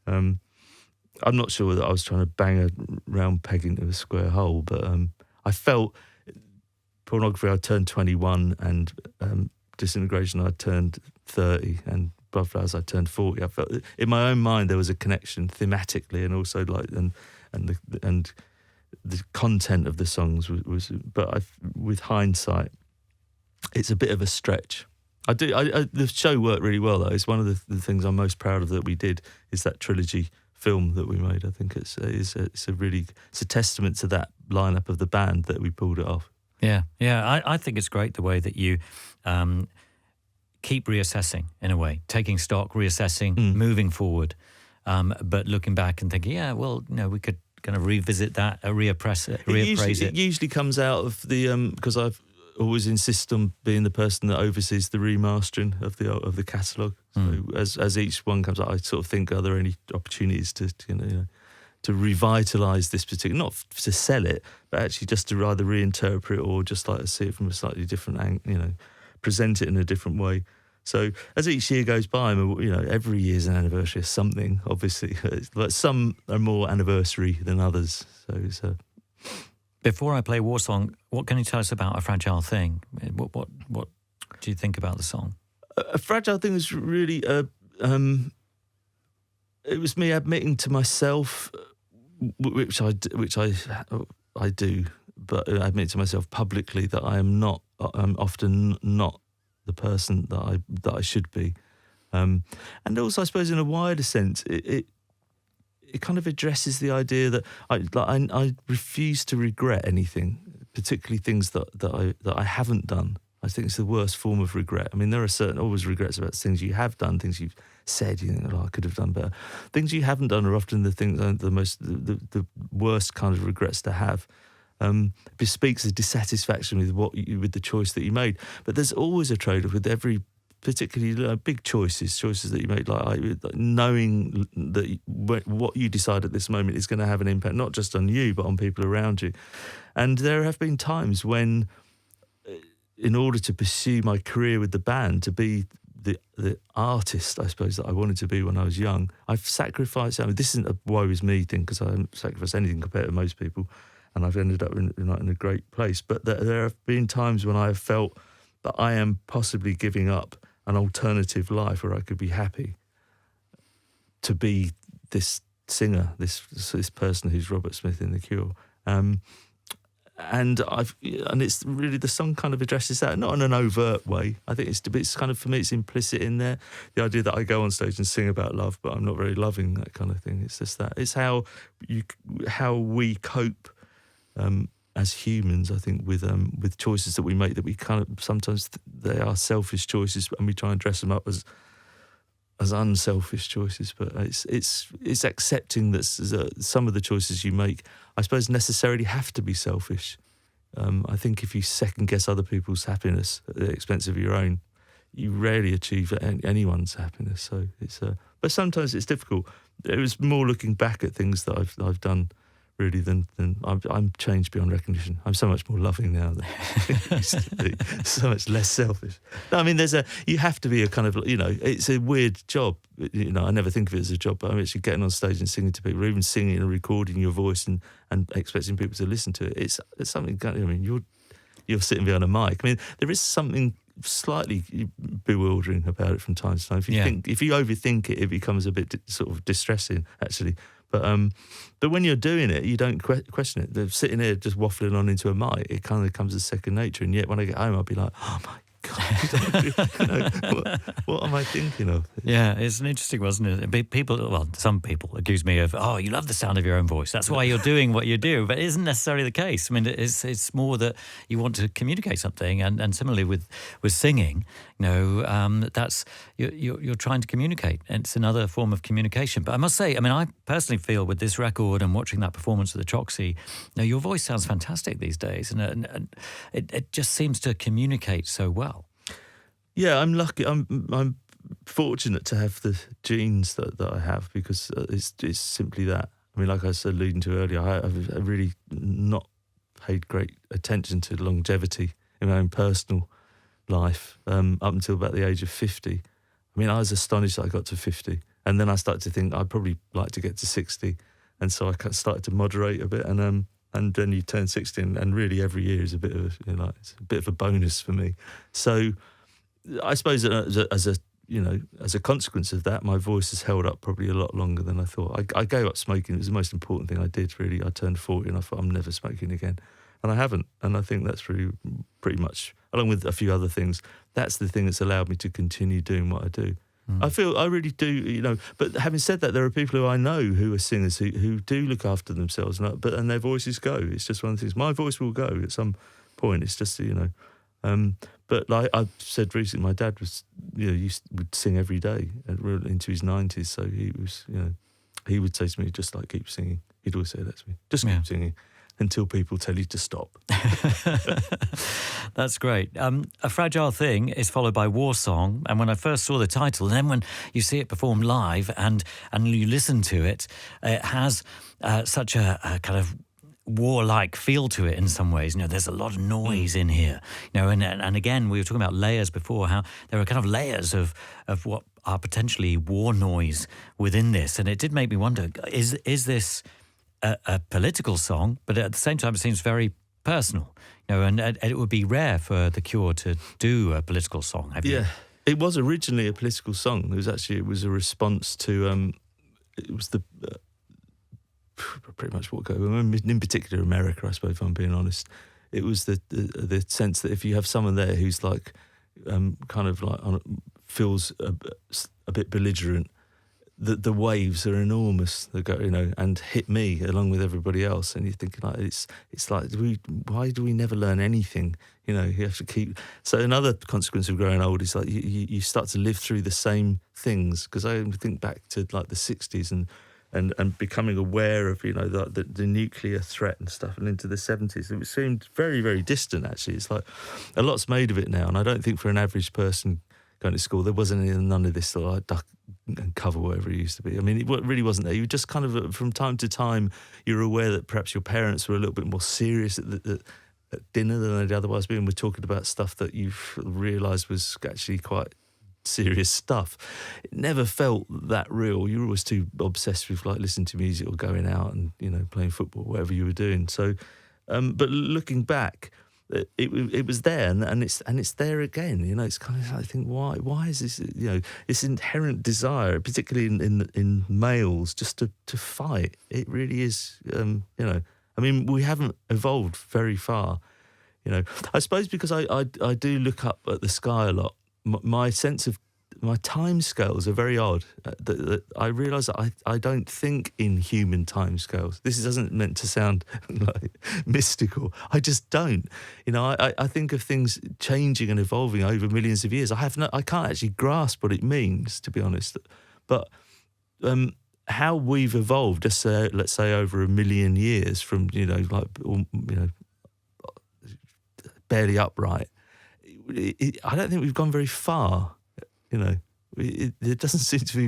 I'm not sure that I was trying to bang a round peg into a square hole, but I felt Pornography I turned 21, and Disintegration I turned 30, and Blood Flowers I turned 40. I felt in my own mind there was a connection thematically, and also like and the content of the songs was but with hindsight, it's a bit of a stretch. The show worked really well though. It's one of the things I'm most proud of that we did is that Trilogy film that we made. I think it's a testament to that lineup of the band that we pulled it off. Yeah. I think it's great the way that you keep reassessing in a way, taking stock, reassessing, moving forward, but looking back and thinking, we could kind of revisit that, reappraise it. It usually comes out of the because I've always insist on being the person that oversees the remastering of the catalogue. So as each one comes out, I sort of think, are there any opportunities to revitalise this particular, not to sell it, but actually just to rather reinterpret or just like to see it from a slightly different angle, present it in a different way. So as each year goes by, every year's an anniversary of something, obviously. But some are more anniversary than others. So Before I play Warsong, what can you tell us about A Fragile Thing? What do you think about the song? A Fragile Thing was really, it was me admitting to myself, which I do, but I admit to myself publicly that I'm often not the person that I should be, and also I suppose in a wider sense it kind of addresses the idea that I refuse to regret anything, particularly things that I haven't done. I think it's the worst form of regret. I mean, there are always regrets about things you have done, things you've said, you think, I could have done better. Things you haven't done are often the things the worst kind of regrets to have. Bespeaks the dissatisfaction with the choice that you made. But there's always a trade-off with every, particularly big choices that you make, like knowing that what you decide at this moment is going to have an impact not just on you but on people around you. And there have been times when, in order to pursue my career with the band, to be the artist, I suppose, that I wanted to be when I was young, I've sacrificed. I mean, this isn't a woe is me thing because I haven't sacrificed anything compared to most people. And I've ended up in a great place. But there have been times when I have felt that I am possibly giving up an alternative life where I could be happy to be this singer, this person who's Robert Smith in The Cure. And it's really, the song kind of addresses that, not in an overt way. I think it's kind of, for me, it's implicit in there. The idea that I go on stage and sing about love, but I'm not very loving, that kind of thing. It's just that. It's how we cope as humans, I think, with choices that we make, that we kind of sometimes they are selfish choices, and we try and dress them up as unselfish choices. But it's accepting that some of the choices you make, I suppose, necessarily have to be selfish. I think if you second guess other people's happiness at the expense of your own, you rarely achieve anyone's happiness. So but sometimes it's difficult. It was more looking back at things that I've done, really, than I'm changed beyond recognition. I'm so much more loving now than I used to be. So much less selfish. No, I mean, you have to be a kind of, it's a weird job. I never think of it as a job, but I'm actually getting on stage and singing to people, or even singing and recording your voice and expecting people to listen to it. It's something, I mean, you're sitting behind a mic. I mean, there is something slightly bewildering about it from time to time. If you overthink it, it becomes a bit sort of distressing, actually. But when you're doing it, you don't question it. They're sitting there just waffling on into a mic. It kind of becomes a second nature. And yet when I get home, I'll be like, oh my God, what am I thinking of? Yeah, it's an interesting, wasn't it? Some people accuse me of, oh, you love the sound of your own voice. That's why you're doing what you do. But it isn't necessarily the case. I mean, it's more that you want to communicate something. And similarly with singing, that's you're trying to communicate. And it's another form of communication. But I must say, I mean, I personally feel with this record and watching that performance of the Choxy, your voice sounds fantastic these days. And it just seems to communicate so well. Yeah, I'm lucky. I'm fortunate to have the genes that I have, because it's simply that. I mean, like I was alluding to earlier, I've really not paid great attention to longevity in my own personal life up until about the age of 50. I mean, I was astonished that I got to 50. And then I started to think I'd probably like to get to 60. And so I started to moderate a bit. And then you turn 60, and really every year is a bit of it's a bit of a bonus for me. So I suppose as a consequence of that, my voice has held up probably a lot longer than I thought. I gave up smoking. It was the most important thing I did, really. I turned 40 and I thought, I'm never smoking again. And I haven't. And I think that's really pretty much, along with a few other things, that's the thing that's allowed me to continue doing what I do. I really do, but having said that, there are people who I know who are singers who do look after themselves, and their voices go. It's just one of the things. My voice will go at some point. It's just, but like I said recently, my dad was, would sing every day into his 90s. So he was, he would say to me, just like, keep singing. He'd always say that to me, just keep singing until people tell you to stop. That's great. A Fragile Thing is followed by Warsong. And when I first saw the title, and then when you see it performed live and you listen to it, it has such a kind of warlike feel to it in some ways. There's a lot of noise in here. And again, we were talking about layers before, how there are kind of layers of what are potentially war noise within this. And it did make me wonder, is this a political song? But at the same time, it seems very personal. And it would be rare for The Cure to do a political song. It was originally a political song. It was a response to pretty much what goes on, in particular America, I suppose, if I'm being honest. It was the sense that if you have someone there who's like kind of like feels a bit belligerent, that the waves are enormous that go, and hit me along with everybody else, and you're thinking like it's like why do we never learn anything? You have to keep. So another consequence of growing old is like you start to live through the same things, because I think back to like the 60s and becoming aware of the nuclear threat and stuff, and into the 70s, it seemed very, very distant. Actually, it's like a lot's made of it now, and I don't think for an average person going to school there wasn't none of this sort of like duck and cover, whatever it used to be. I mean, it really wasn't there. You just kind of from time to time you're aware that perhaps your parents were a little bit more serious at dinner than they'd otherwise been. We're talking about stuff that you've realised was actually quite serious stuff. It never felt that real. You were always too obsessed with like listening to music or going out and playing football, whatever you were doing. So, but looking back, it was there, and it's there again. It's kind of, I think, why is this? This inherent desire, particularly in males, just to fight. It really is. I mean, we haven't evolved very far. I suppose because I do look up at the sky a lot. My sense of my time scales are very odd. I realise that I don't think in human time scales. This isn't meant to sound like mystical. I just don't. I think of things changing and evolving over millions of years. I can't actually grasp what it means, to be honest. But how we've evolved, let's say over a million years, from barely upright. I don't think we've gone very far, It doesn't seem to be.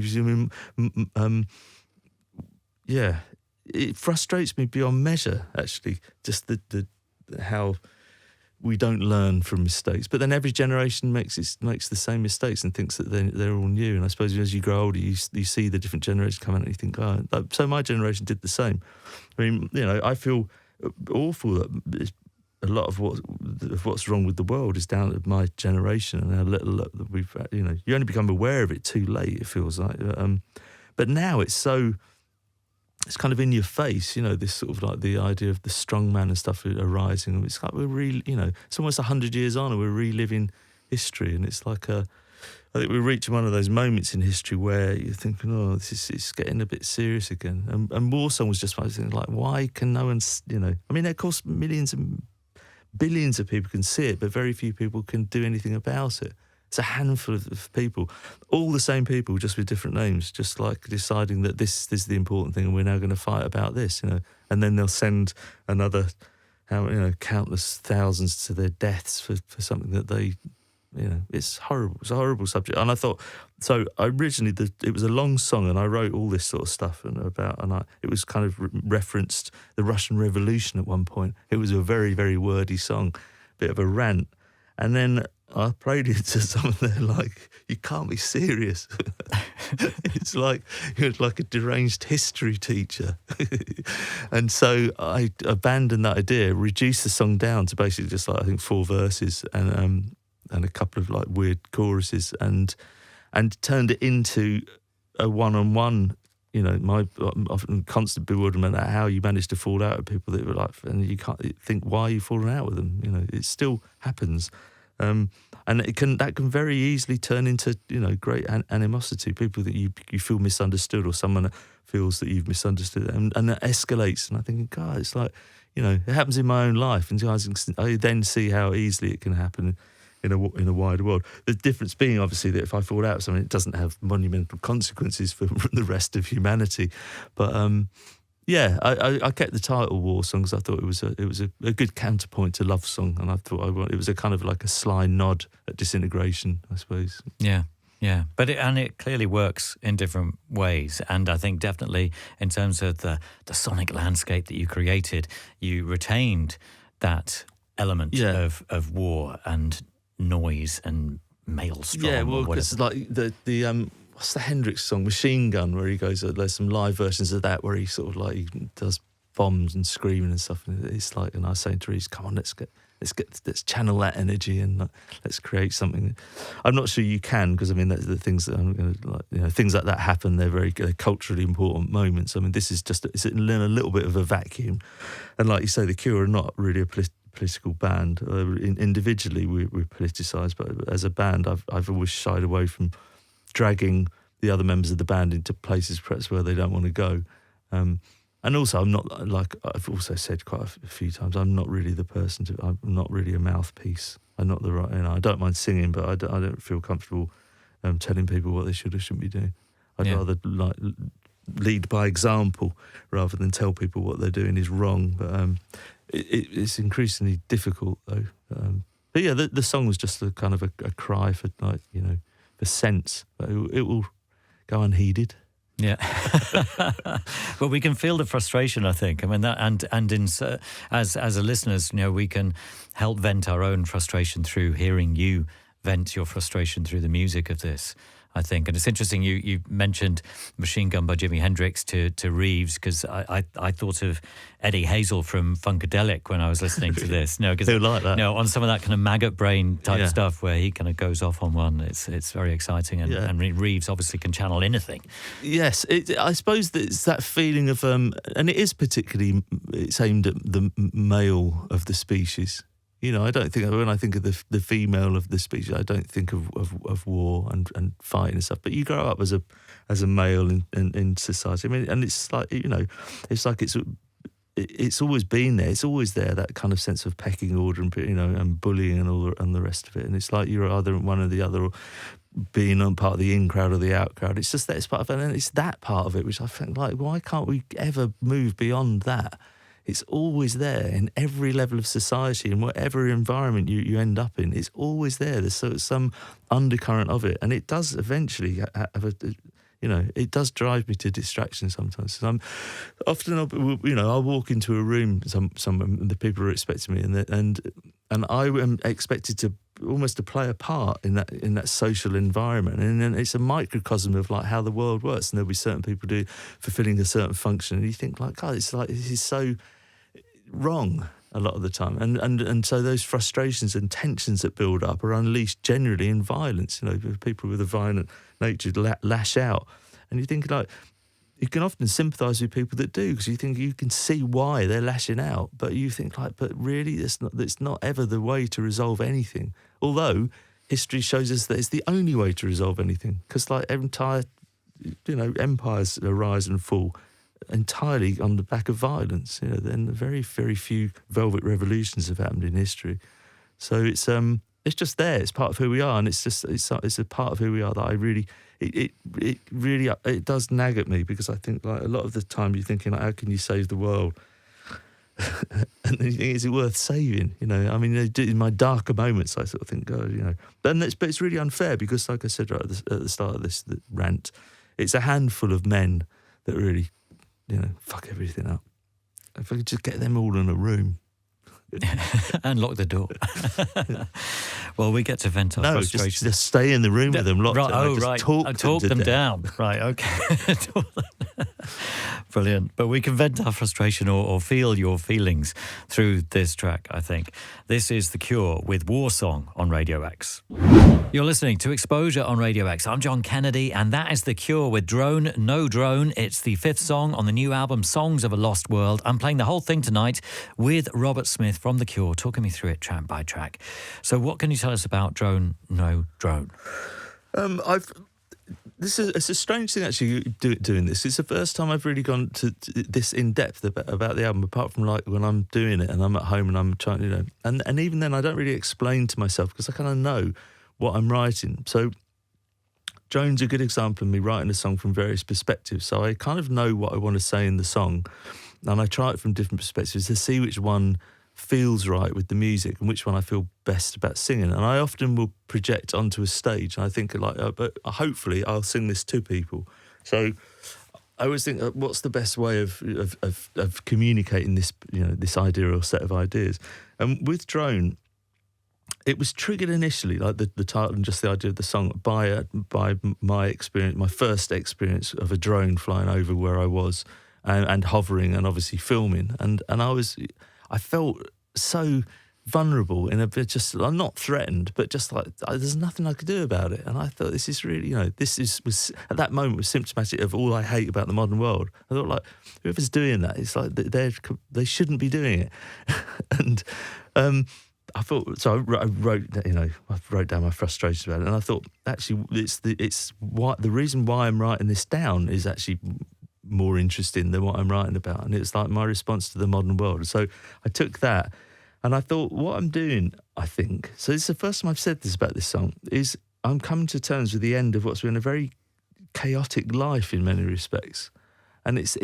It frustrates me beyond measure. Actually, just the how we don't learn from mistakes. But then every generation makes the same mistakes and thinks that they're all new. And I suppose as you grow older, you see the different generations come out and you think, so my generation did the same. I mean, I feel awful that a lot of what's wrong with the world is down to my generation and how little that we've, you only become aware of it too late, it feels like. But now it's kind of in your face, this sort of like the idea of the strong man and stuff arising. It's like we're it's almost 100 years on and we're reliving history. And it's like I think we're reaching one of those moments in history where you're thinking, oh, it's getting a bit serious again. And Warsong was just one thing like, why can no one, I mean, of course, millions and billions of people can see it, but very few people can do anything about it. It's a handful of people, all the same people, just with different names, just like deciding that this is the important thing and we're now going to fight about this, And then they'll send another, countless thousands to their deaths for something that they, it's horrible. It's a horrible subject. And I thought, so originally it was a long song and I wrote all this sort of stuff it was kind of referenced the Russian Revolution at one point. It was a very, very wordy song, bit of a rant. And then I played it to someone, they're like, you can't be serious. It's like you're like a deranged history teacher. And so I abandoned that idea, reduced the song down to basically just like, I think 4 verses and a couple of like weird choruses and turned it into a one-on-one, my often constant bewilderment at how you managed to fall out with people that were like, and you can't think, why are you falling out with them? It still happens. And that can very easily turn into, great animosity, people that you feel misunderstood or someone that feels that you've misunderstood and that escalates. And I think, God, it's like, it happens in my own life. And I then see how easily it can happen in a wider world. The difference being, obviously, that if I fall out with someone, it doesn't have monumental consequences for the rest of humanity. But I kept the title Warsong because I thought it was a good counterpoint to Love Song, and I thought it was a kind of like a sly nod at disintegration, I suppose. Yeah. Yeah, but it clearly works in different ways, and I think definitely in terms of the sonic landscape that you created, you retained that element of war and noise and maelstrom. Yeah, well, because like the what's the Hendrix song, Machine Gun, where he goes, there's some live versions of that where he sort of like he does bombs and screaming and stuff, and it's like, and I was saying to Reese, come on, let's channel that energy and let's create something. I'm not sure you can, because I mean that's the things that I'm going to like, things like that happen. They're culturally important moments. I mean, this is just it's in a little bit of a vacuum, and like you say, the Cure are not really a political band. Individually, we're politicised, but as a band, I've always shied away from dragging the other members of the band into places perhaps where they don't want to go. And also, I'm not, like I've also said quite a few times, I'm not really the person I'm not really a mouthpiece. I'm not the right, I don't mind singing, but I don't feel comfortable telling people what they should or shouldn't be doing. I'd rather like lead by example rather than tell people what they're doing is wrong. But it's increasingly difficult though. But yeah, the song was just a kind of a cry for like, for sense. It will go unheeded. Yeah. Well, we can feel the frustration, I think. I mean, that, and in, as a listeners, we can help vent our own frustration through hearing you vent your frustration through the music of this, I think. And it's interesting you mentioned Machine Gun by Jimi Hendrix to Reeves, because I thought of Eddie Hazel from Funkadelic when I was listening to this. No, because like that. On some of that kind of maggot brain type stuff where he kind of goes off on one. It's very exciting, and Reeves obviously can channel anything. Yes, I suppose that it's that feeling of and it is particularly, it's aimed at the male of the species. I don't think, when I think of the female of the species, I don't think of war and fighting and stuff. But you grow up as a male in society. I mean, and it's like, it's like it's always been there. It's always there, that kind of sense of pecking order and and bullying and the rest of it. And it's like you're either one or the other, or being on part of the in crowd or the out crowd. It's just that it's part of it, and it's that part of it which I think, like, why can't we ever move beyond that? It's always there in every level of society, and whatever environment you end up in, it's always there. There's some undercurrent of it, and it does eventually have it does drive me to distraction sometimes. So I'm often, I'll walk into a room, and the people are expecting me, and I am expected to almost to play a part in that social environment, and then it's a microcosm of like how the world works, and there'll be certain people fulfilling a certain function, and you think like, God, it's like, this is so wrong. a lot of the time, and so those frustrations and tensions that build up are unleashed generally in violence. You know, people with a violent nature lash out, and you think like you can often sympathise with people that do, because you think you can see why they're lashing out, but you think like, but really, it's not ever the way to resolve anything. Although history shows us that it's the only way to resolve anything, because like entire, you know, empires arise and fall entirely on the back of violence. You know, then very, very few velvet revolutions have happened in history. So it's just there. It's part of who we are, and it's a part of who we are that I really, it really does nag at me, because I think like a lot of the time you're thinking like, how can you save the world? And then you think, is it worth saving? You know, I mean, in my darker moments, I sort of think, God, you know, but it's really unfair, because like I said right at the start of this rant, it's a handful of men that really, you know, fuck everything up. If I could just get them all in a room. And lock the door. Well, we get to vent our frustration. Just stay in the room with them. Right, Talk them down. Right, okay. Brilliant. But we can vent our frustration or feel your feelings through this track, I think. This is The Cure with Warsong on Radio X. You're listening to Exposure on Radio X. I'm John Kennedy, and that is The Cure with Nodrone. It's the 5th song on the new album, Songs of a Lost World. I'm playing the whole thing tonight with Robert Smith from The Cure, talking me through it track by track. So what can you tell us about Nodrone? It's a strange thing actually doing this. It's the first time I've really gone to this in depth about the album, apart from like when I'm doing it and I'm at home and I'm trying, you know, and even then I don't really explain to myself, because I kind of know what I'm writing. So Drone's a good example of me writing a song from various perspectives. So I kind of know what I want to say in the song, and I try it from different perspectives to see which one feels right with the music and which one I feel best about singing. And I often will project onto a stage, and I think like, but hopefully I'll sing this to people. So I always think, what's the best way of communicating this, you know, this idea or set of ideas? And with Drone, it was triggered initially, like the title and just the idea of the song, by my experience, my first experience of a drone flying over where I was and hovering and obviously filming, and I felt so vulnerable in a bit, just I'm not threatened, but just like there's nothing I could do about it. And I thought, this is really, you know, was at that moment was symptomatic of all I hate about the modern world. I thought, like, whoever's doing that, it's like they shouldn't be doing it. And I thought, so I wrote down my frustrations about it, and I thought actually the reason why I'm writing this down is actually more interesting than what I'm writing about, and it's like my response to the modern world. So I took that, and I thought, what I'm doing, I think, so this is the first time I've said this about this song, is I'm coming to terms with the end of what's been a very chaotic life in many respects, and it's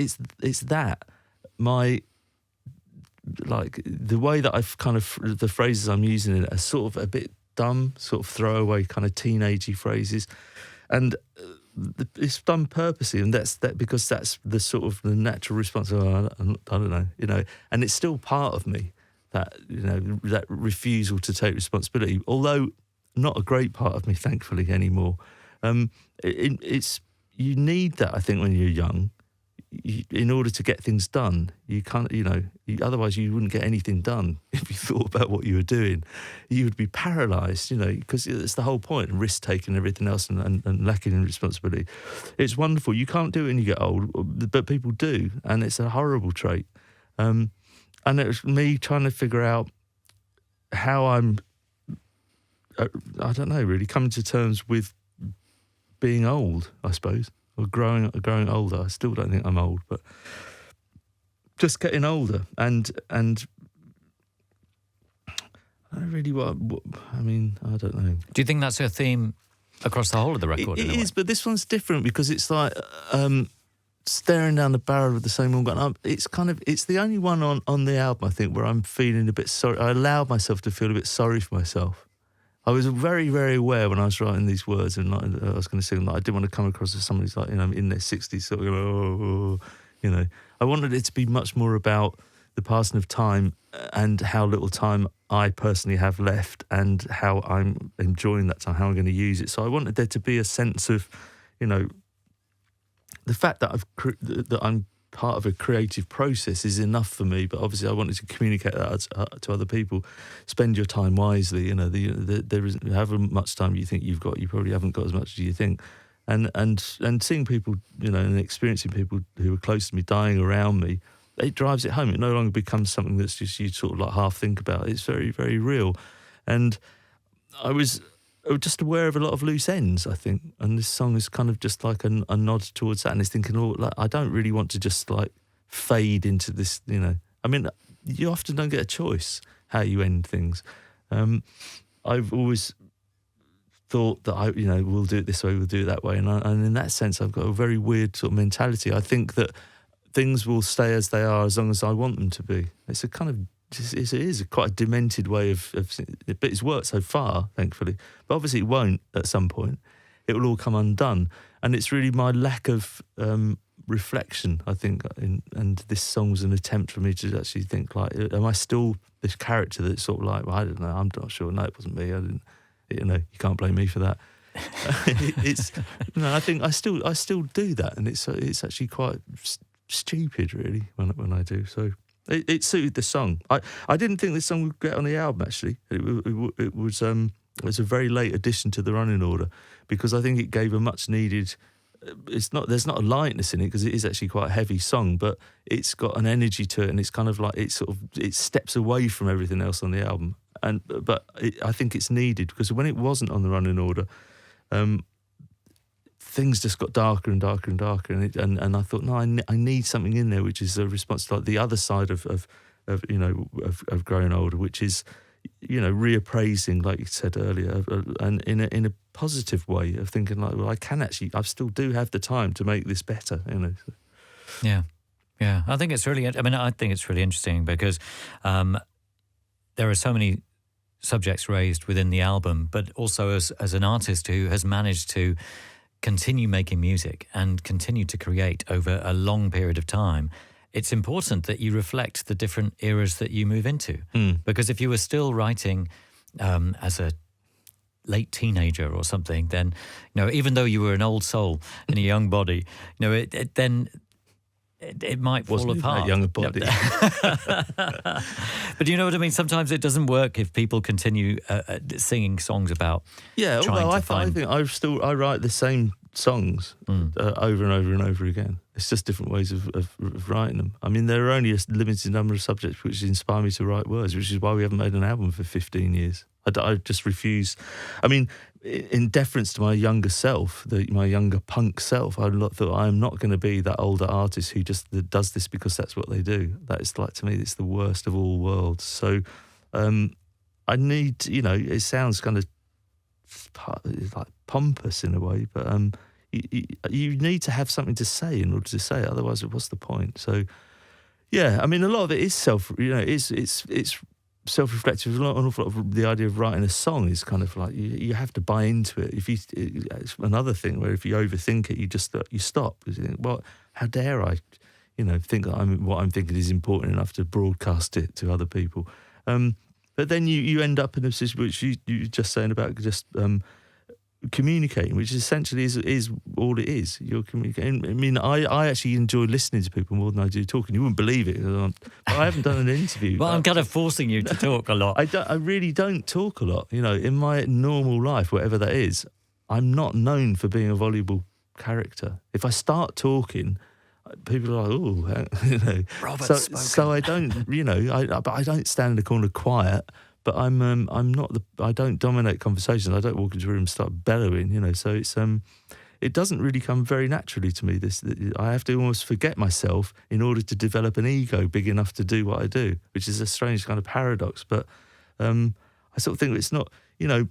that my, like, the way that I've kind of, the phrases I'm using in it are sort of a bit dumb, sort of throwaway kind of teenagey phrases, and it's done purposely, and that's because that's the sort of the natural response. I don't know, you know, and it's still part of me, that, you know, that refusal to take responsibility, although not a great part of me, thankfully, anymore. It's you need that, I think, when you're young. In order to get things done, you can't, you know, otherwise you wouldn't get anything done. If you thought about what you were doing, you would be paralysed, you know, because it's the whole point, risk-taking, everything else, and lacking in responsibility. It's wonderful. You can't do it when you get old, but people do, and it's a horrible trait. And it was me trying to figure out how I'm, I don't know, really coming to terms with being old, I suppose. Or growing older. I still don't think I'm old, but just getting older, and I don't really I mean, I don't know. Do you think that's a theme across the whole of the record? It is, but this one's different because it's like staring down the barrel of the same one gun. It's the only one on the album, I think, where I'm feeling a bit sorry. I allowed myself to feel a bit sorry for myself. I was very, very aware when I was writing these words, and like, I was going to sing, like, I didn't want to come across as somebody who's like, you know, in their 60s, sort of, you know. I wanted it to be much more about the passing of time and how little time I personally have left and how I'm enjoying that time, how I'm going to use it. So I wanted there to be a sense of, you know, the fact that I'm part of a creative process is enough for me. But obviously, I wanted to communicate that to other people. Spend your time wisely. You know, there isn't however much time you think you've got, you probably haven't got as much as you think. And seeing people, you know, and experiencing people who are close to me dying around me, it drives it home. It no longer becomes something that's just you sort of like half think about. It's very, very real. And I was just aware of a lot of loose ends, I think. And this song is kind of just like a nod towards that. And it's thinking, oh, like, I don't really want to just like fade into this, you know. I mean, you often don't get a choice how you end things. I've always thought that we'll do it this way, we'll do it that way. And in that sense, I've got a very weird sort of mentality. I think that things will stay as they are as long as I want them to be. It's a kind of, it is quite a demented way of but it's worked so far, thankfully. But obviously it won't at some point. It will all come undone. And it's really my lack of reflection, I think. And this song was an attempt for me to actually think, like, am I still this character that's sort of like, well, I don't know, I'm not sure. No, it wasn't me. I didn't, you know, you can't blame me for that. I think I still do that. And it's actually quite stupid, really, when I do. So it suited the song. I didn't think this song would get on the album, actually. It was a very late addition to the running order, because I think it gave a much needed. There's not a lightness in it, because it is actually quite a heavy song, but it's got an energy to it, and it's kind of like it steps away from everything else on the album. But I think it's needed, because when it wasn't on the running order, things just got darker and darker and darker, and I thought, no, I need something in there which is a response to like the other side of growing older, which is, you know, reappraising, like you said earlier, and in a positive way of thinking like, well, I still do have the time to make this better, you know. So. Yeah. I think it's really interesting because there are so many subjects raised within the album, but also as an artist who has managed to continue making music and continue to create over a long period of time, it's important that you reflect the different eras that you move into. Because if you were still writing as a late teenager or something, then, you know, even though you were an old soul in a young body, you know, it might fall apart. A younger body. But you know what I mean? Sometimes it doesn't work if people continue singing songs about. Yeah, although I think I write the same songs over and over and over again. It's just different ways of writing them. I mean, there are only a limited number of subjects which inspire me to write words, which is why we haven't made an album for 15 years. I just refuse. I mean, in deference to my younger self, my younger punk self, I thought I'm not going to be that older artist who just does this because that's what they do. That is, like, to me, it's the worst of all worlds. So I need, you know, it sounds kind of like pompous in a way, but you need to have something to say in order to say it. Otherwise, what's the point? So, yeah, I mean, a lot of it is it's self-reflective. An awful lot of the idea of writing a song is kind of like you have to buy into it. It's another thing where if you overthink it, you stop. You think, well, how dare I, you know, think that what I'm thinking is important enough to broadcast it to other people. But then you end up in a position which you were just saying about just communicating, which essentially is all it is. You're communicating. I mean, I actually enjoy listening to people more than I do talking. You wouldn't believe it. I haven't done an interview. Well, I'm kind of forcing you to talk a lot. I really don't talk a lot. You know, in my normal life, whatever that is, I'm not known for being a voluble character. If I start talking, people are like, oh, you know. So I don't, you know, I don't stand in the corner quiet. But I'm not I don't dominate conversations. I don't walk into a room and start bellowing, you know. So it's it doesn't really come very naturally to me. I have to almost forget myself in order to develop an ego big enough to do what I do, which is a strange kind of paradox. But I sort of think it's not, you know,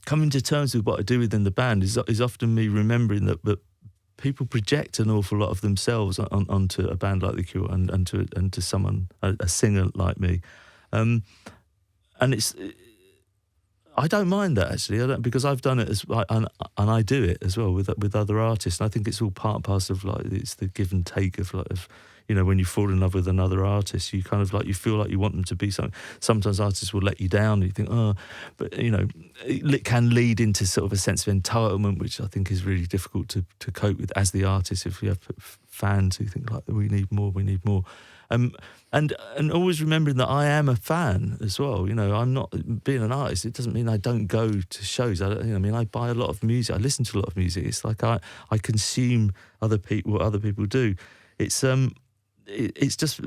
coming to terms with what I do within the band is often me remembering that people project an awful lot of themselves onto a band like The Cure and to someone, a singer like me. And I don't mind that, actually. Because I've done it and I do it as well with other artists. And I think it's all part and parcel of, like, it's the give and take of you know, when you fall in love with another artist, you kind of like, you feel like you want them to be something. Sometimes artists will let you down and you think, oh, but, you know, it can lead into sort of a sense of entitlement, which I think is really difficult to cope with as the artist. If you have fans who think like, we need more. And always remembering that I am a fan as well. You know, I'm not being an artist. It doesn't mean I don't go to shows. I mean, I buy a lot of music. I listen to a lot of music. It's like I consume what other people do. It's just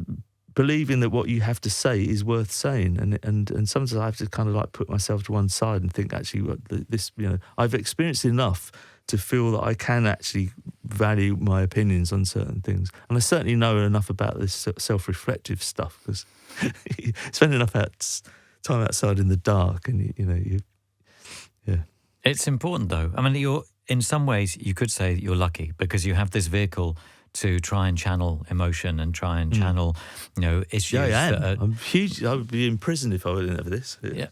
believing that what you have to say is worth saying, and sometimes I have to kind of like put myself to one side and think, actually, this, you know, I've experienced enough to feel that I can actually value my opinions on certain things. And I certainly know enough about this self-reflective stuff, because you spend enough time outside in the dark, and yeah. It's important, though. I mean, in some ways, you could say that you're lucky because you have this vehicle to try and channel emotion and try and channel, you know, issues. Yeah, I'm huge. I would be in prison if I didn't have this. Yeah.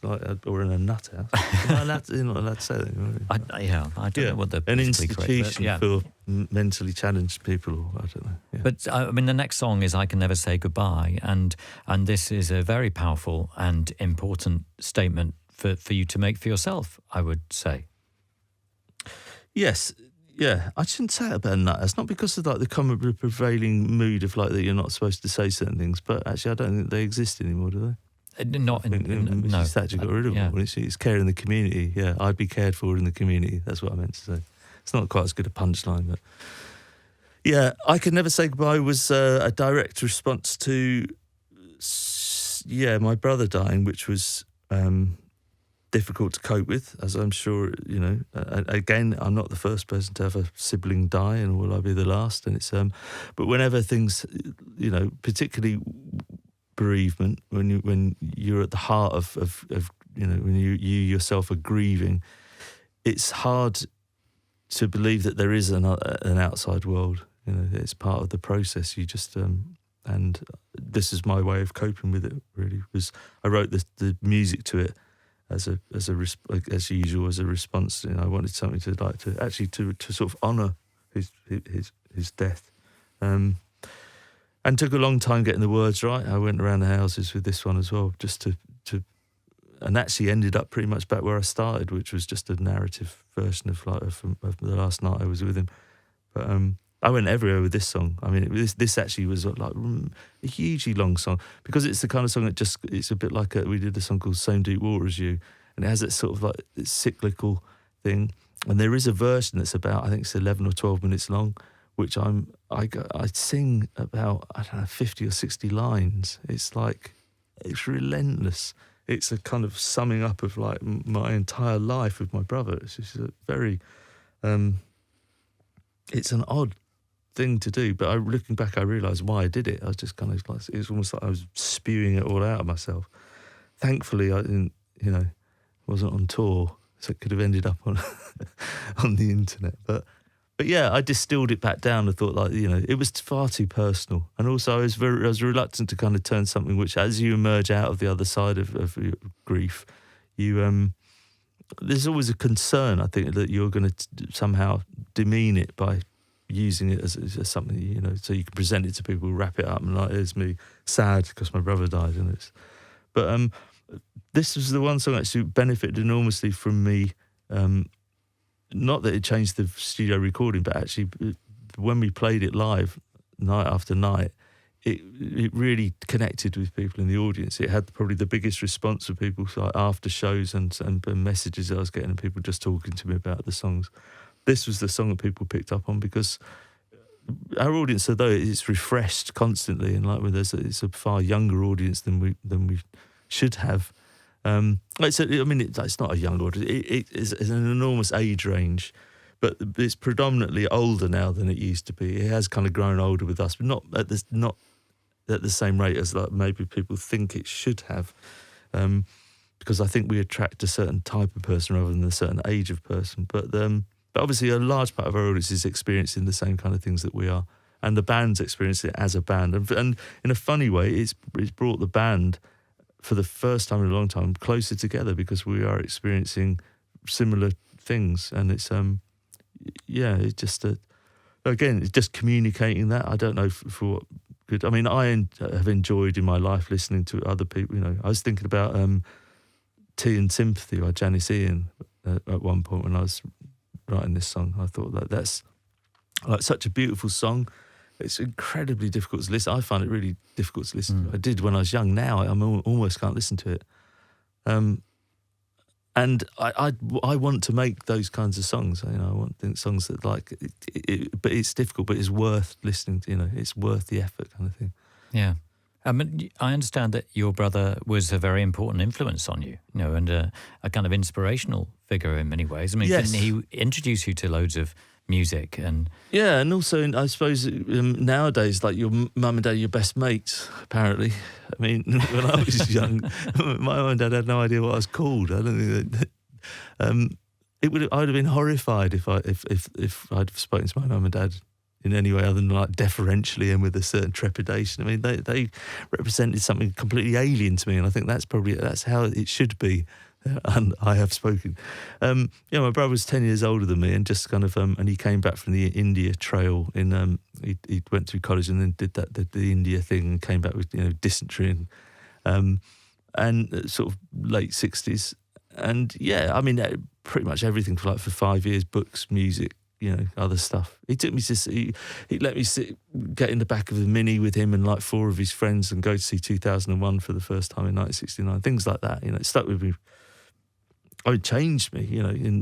Or in a nut house. You're not allowed to say that. I don't know what the an politically institution correct, but, for mentally challenged people. I don't know. Yeah. But I mean, the next song is "I Can Never Say Goodbye," and this is a very powerful and important statement for you to make for yourself, I would say. Yes. Yeah, I shouldn't say it about that. It's not because of like the common prevailing mood of like that you're not supposed to say certain things, but actually I don't think they exist anymore, do they? No. Mrs. Thatcher got rid of them. It's care in the community. Yeah, I'd be cared for in the community. That's what I meant to say. It's not quite as good a punchline, but yeah, I Can Never Say Goodbye was a direct response to my brother dying, which was difficult to cope with, as I'm sure, you know. Again, I'm not the first person to have a sibling die, and will I be the last? And it's but whenever things, you know, particularly bereavement, when you're at the heart of you know, when you yourself are grieving, it's hard to believe that there is an outside world. You know, it's part of the process. You just and this is my way of coping with it. Really, was I wrote the music to it as usual, as a response. You know, I wanted something to sort of honour his death, and took a long time getting the words right. I went around the houses with this one as well, just to and actually ended up pretty much back where I started, which was just a narrative version of the last night I was with him. But I went everywhere with this song. I mean, this actually was like a hugely long song, because it's the kind of song that it's a bit like we did a song called Same Deep Water as You, and it has that sort of like cyclical thing. And there is a version that's about, I think it's 11 or 12 minutes long, which I sing about, I don't know, 50 or 60 lines. It's like, it's relentless. It's a kind of summing up of like my entire life with my brother. It's just a very, it's an odd thing to do, but looking back, I realised why I did it. I was just kind of like, it was almost like I was spewing it all out of myself. Thankfully, I didn't, you know, wasn't on tour, so it could have ended up on on the internet. But yeah, I distilled it back down and thought, like, you know, it was far too personal. And also I was reluctant to kind of turn something which, as you emerge out of the other side of your grief, you there's always a concern, I think, that you're going to somehow demean it by using it as something, you know, so you can present it to people, wrap it up, and like, here's me sad because my brother died. And but this was the one song that actually benefited enormously from me. Not that it changed the studio recording, but actually when we played it live night after night, it really connected with people in the audience. It had probably the biggest response of people, so like after shows and messages I was getting, and people just talking to me about the songs. This was the song that people picked up on, because our audience, although it's refreshed constantly, and like it's a far younger audience than we should have. It's not a young audience. It is an enormous age range, but it's predominantly older now than it used to be. It has kind of grown older with us, but not at the same rate as like maybe people think it should have. Because I think we attract a certain type of person rather than a certain age of person. But obviously a large part of our audience is experiencing the same kind of things that we are, and the band's experiencing it as a band. And in a funny way, it's brought the band, for the first time in a long time, closer together, because we are experiencing similar things. And it's it's just again, it's just communicating that. I don't know for what good. I mean, have enjoyed in my life listening to other people. You know, I was thinking about Tea and Sympathy by Janice Ian at one point when I was writing this song. I thought that's like such a beautiful song. It's incredibly difficult to listen. I find it really difficult to listen to. I did when I was young. Now I almost can't listen to it. And I want to make those kinds of songs. You know, I want songs that like, but it's difficult, but it's worth listening to. You know, it's worth the effort, kind of thing. Yeah. I mean, I understand that your brother was a very important influence on you, you know, and a kind of inspirational figure in many ways. I mean, Yes. didn't he introduce you to loads of music? And Yeah, and also I suppose nowadays, like your mum and dad are your best mates. Apparently, I mean, when I was young, my mum and dad had no idea what I was called. I don't think that. I'd have been horrified if I'd have spoken to my mum and dad in any way other than like deferentially and with a certain trepidation. I mean, they represented something completely alien to me, and I think that's how it should be. And I have spoken. Yeah, my brother was 10 years older than me, and just kind of, and he came back from the India trail in. He went through college and then did the India thing and came back with dysentery and sort of late 60s. And yeah, I mean, pretty much everything for 5 years: books, music, other stuff. He took me to he let me get in the back of the Mini with him and like 4 of his friends and go to see 2001 for the first time in 1969. Things like that, it stuck with me. It changed me,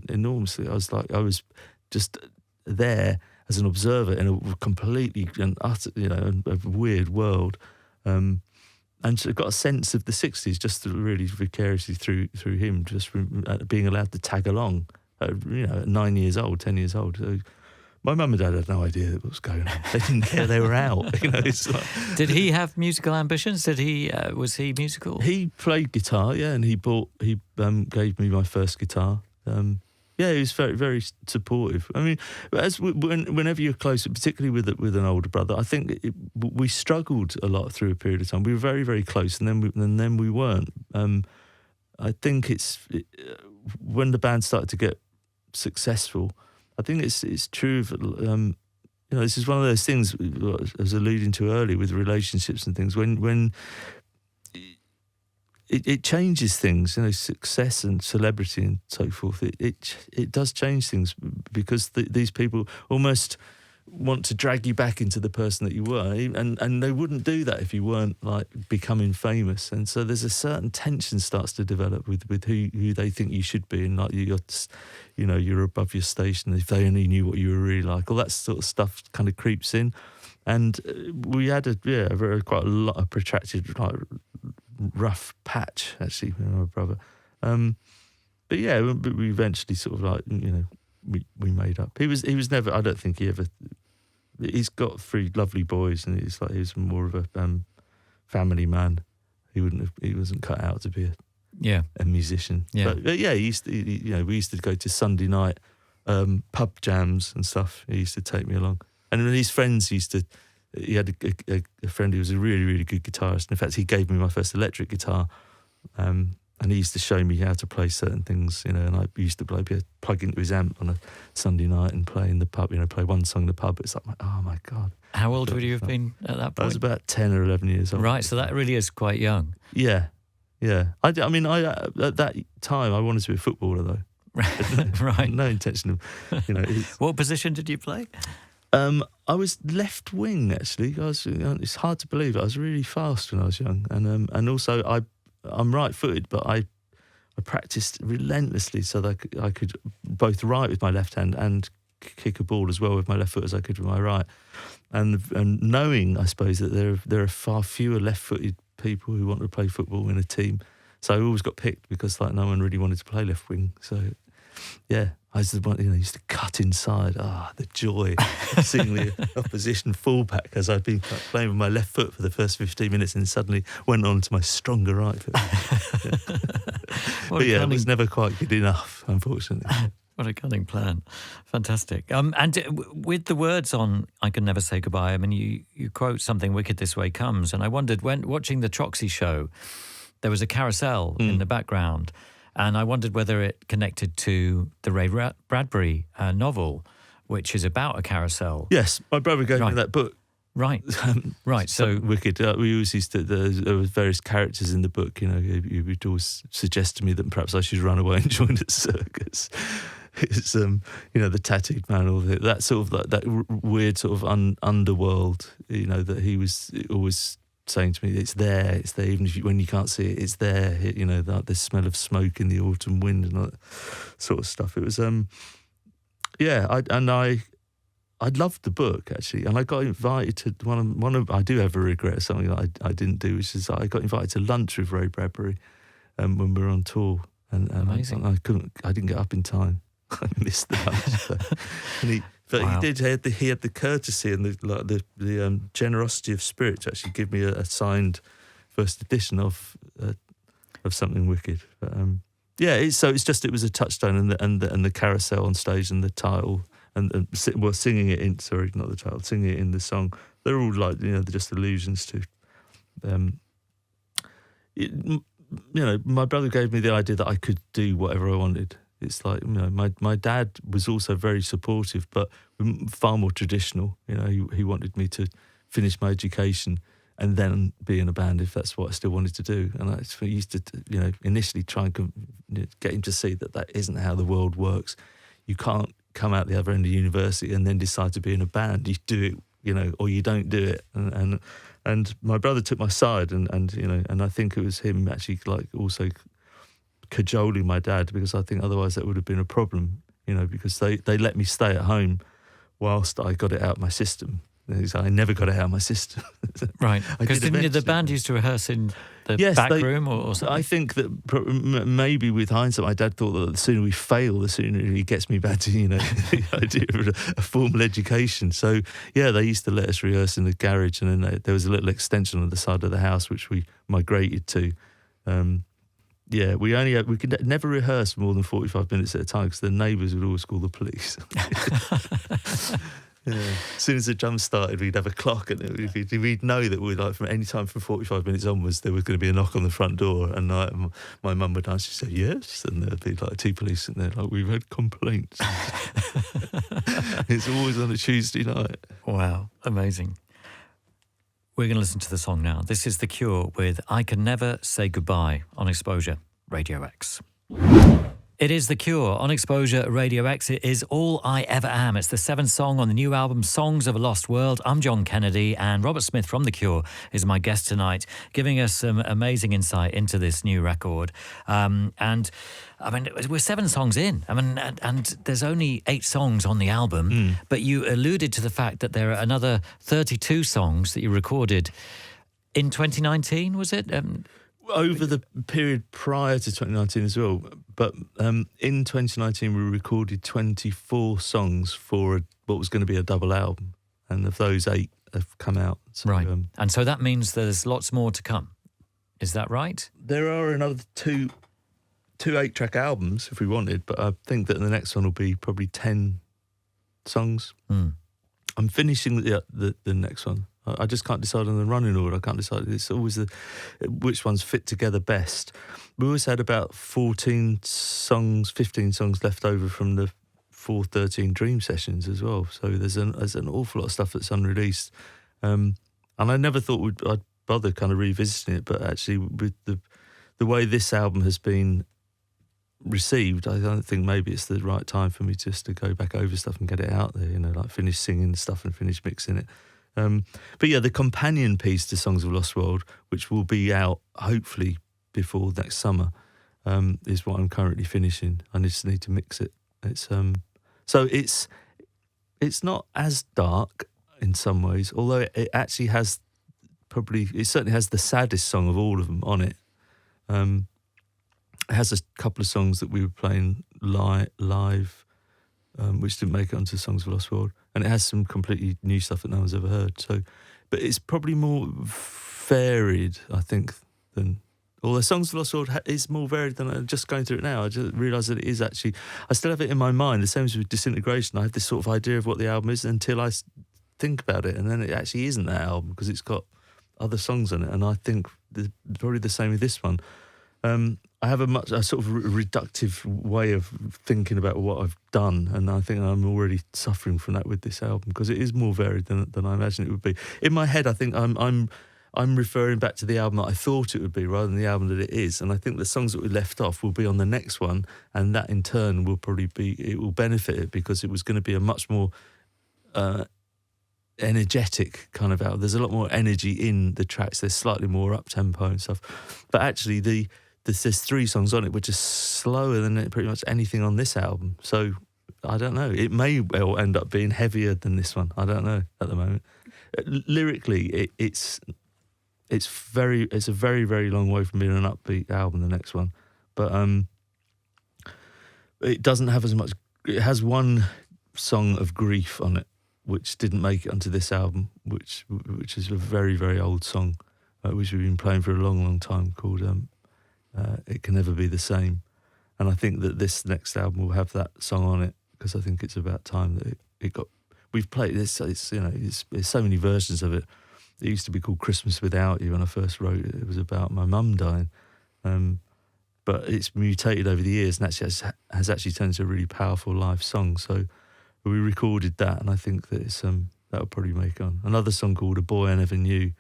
enormously. I was just there as an observer in a completely and utter, a weird world, and so I got a sense of the 60s just really vicariously through him, just being allowed to tag along. At 9 years old, 10 years old. So my mum and dad had no idea what was going on. They didn't care. They were out. It's like, did he have musical ambitions? Was he musical? He played guitar, yeah, and he gave me my first guitar. Yeah, he was very, very supportive. I mean, whenever you're close, particularly with an older brother, I think we struggled a lot through a period of time. We were very, very close, and then we weren't. I think when the band started to get successful, I think it's true of, this is one of those things I was alluding to earlier with relationships and things, when it changes things, success and celebrity and so forth, it does change things, because these people almost want to drag you back into the person that you were, and they wouldn't do that if you weren't like becoming famous. And so there's a certain tension starts to develop with who they think you should be, and like you're above your station. If they only knew what you were really like, all that sort of stuff kind of creeps in. And we had quite a lot of protracted, like, rough patch actually with my brother. But yeah, we eventually sort of like we made up. He was never. I don't think he ever. He's got 3 lovely boys, and he was more of a family man. He wasn't cut out to be a musician. Yeah. But yeah, we used to go to Sunday night pub jams and stuff. He used to take me along, and then his friends he had a friend who was a really, really good guitarist. In fact, he gave me my first electric guitar. And he used to show me how to play certain things, and I used to plug into his amp on a Sunday night and play in the pub, play one song in the pub. It's like, oh my God. How old would you have been at that point? I was about 10 or 11 years old. Right, so that really is quite young. Yeah. I at that time, I wanted to be a footballer, though. Right. No intention of, What position did you play? I was left wing, actually. It's hard to believe. I was really fast when I was young. And also I'm right-footed, but I practiced relentlessly so that I could both write with my left hand and kick a ball as well with my left foot as I could with my right. And knowing, I suppose, that there are far fewer left-footed people who want to play football in a team. So I always got picked because no one really wanted to play left wing. So yeah, I was the one, used to cut inside. The joy of seeing the opposition fullback as I'd been playing with my left foot for the first 15 minutes and suddenly went on to my stronger right foot. But yeah, it was never quite good enough, unfortunately. What a cunning plan. Fantastic. And with the words on I Can Never Say Goodbye, I mean, you quote something wicked this way comes, and I wondered, when watching the Troxy show, there was a carousel in the background, and I wondered whether it connected to the Ray Bradbury novel, which is about a carousel. Yes, my brother gave me that book. Right. Right. So Wicked. We always used to. There were various characters in the book. He would always suggest to me that perhaps I should run away and join the circus. It's the tattooed man, or that sort of that weird sort of underworld. That he was always saying to me, it's there, even when you can't see it, it's there. The smell of smoke in the autumn wind and all that sort of stuff. It was I loved the book, actually, and I got invited to one of I do have a regret of something that I didn't do, which is I got invited to lunch with Ray Bradbury when we were on tour, and Amazing. I didn't get up in time. I missed the lunch, Wow. He had the courtesy and the generosity of spirit to actually give me a signed first edition of Something Wicked. But, it was a touchstone, and the carousel on stage and the title. And singing it in, sorry, not the title, singing it in the song. They're all like, they're just allusions to. My brother gave me the idea that I could do whatever I wanted. It's like, my dad was also very supportive, but far more traditional. He wanted me to finish my education and then be in a band if that's what I still wanted to do. And I used to, initially try and get him to see that isn't how the world works. You can't come out the other end of university and then decide to be in a band. You do it, or you don't do it. And my brother took my side, and I think it was him actually like also cajoling my dad, because I think otherwise that would have been a problem, because they let me stay at home whilst I got it out of my system. I never got it out of my system. Right. Because the band used to rehearse in the back room or something? I think that maybe with hindsight, my dad thought that the sooner we fail, the sooner he gets me back to, the idea of a formal education. So, they used to let us rehearse in the garage, and then there was a little extension on the side of the house, which we migrated to. We could never rehearse more than 45 minutes at a time, because the neighbours would always call the police. Yeah. As soon as the drum started, we'd have a clock, and we'd know that we'd from any time from 45 minutes onwards, there was going to be a knock on the front door, and my mum would answer, she'd say yes, and there'd be like two police in there, like, we've had complaints. It's always on a Tuesday night. Wow, amazing. We're going to listen to the song now. This is The Cure with I Can Never Say Goodbye on Exposure Radio X. It is The Cure on Exposure Radio X. It is All I Ever Am. It's the seventh song on the new album, Songs of a Lost World. I'm John Kennedy, and Robert Smith from The Cure is my guest tonight, giving us some amazing insight into this new record. We're 7 songs in. And there's only 8 songs on the album, but you alluded to the fact that there are another 32 songs that you recorded in 2019, was it? Over the period prior to 2019 as well. But in 2019, we recorded 24 songs for what was going to be a double album. And of those, 8 have come out. So, right. And so that means there's lots more to come. Is that right? There are another two 8-track albums if we wanted, but I think that the next one will be probably 10 songs. I'm finishing the next one. I just can't decide on the running order. I can't decide. It's always which ones fit together best. We always had about 15 songs left over from the 413 Dream sessions as well. So there's an awful lot of stuff that's unreleased. And I never thought I'd bother kind of revisiting it, but actually with the way this album has been received, I don't think maybe it's the right time for me just to go back over stuff and get it out there, like finish singing stuff and finish mixing it. But the companion piece to Songs of a Lost World, which will be out hopefully before next summer, is what I'm currently finishing. I just need to mix it. It's so it's not as dark in some ways, although it actually has it certainly has the saddest song of all of them on it. It has a couple of songs that we were playing live, which didn't make it onto Songs of a Lost World. And it has some completely new stuff that no one's ever heard. So, but it's probably more varied, I think, than... Although Songs of the Lost World is more varied than I'm just going through it now. I just realised that it is actually... I still have it in my mind. The same as with Disintegration. I have this sort of idea of what the album is until I think about it. And then it actually isn't that album because it's got other songs on it. And I think probably the same with this one. I have a sort of reductive way of thinking about what I've done, and I think I'm already suffering from that with this album because it is more varied than I imagined it would be. In my head, I think I'm referring back to the album that I thought it would be rather than the album that it is, and I think the songs that we left off will be on the next one, and that in turn will probably it will benefit it because it was going to be a much more energetic kind of album. There's a lot more energy in the tracks. There's slightly more up tempo and stuff, but actually there's 3 songs on it which are slower than pretty much anything on this album. So I don't know. It may well end up being heavier than this one. I don't know at the moment. Lyrically, it's a very, very long way from being an upbeat album, the next one. But it doesn't have as much. It has one song of grief on it, which didn't make it onto this album, which is a very, very old song, which we've been playing for a long, long time, called It Can Never Be the Same. And I think that this next album will have that song on it, because I think it's about time that it got... We've played this, there's so many versions of it. It used to be called Christmas Without You when I first wrote it. It was about my mum dying. But it's mutated over the years and actually has actually turned into a really powerful live song. So we recorded that, and I think that that'll probably make it on. Another song called A Boy I Never Knew,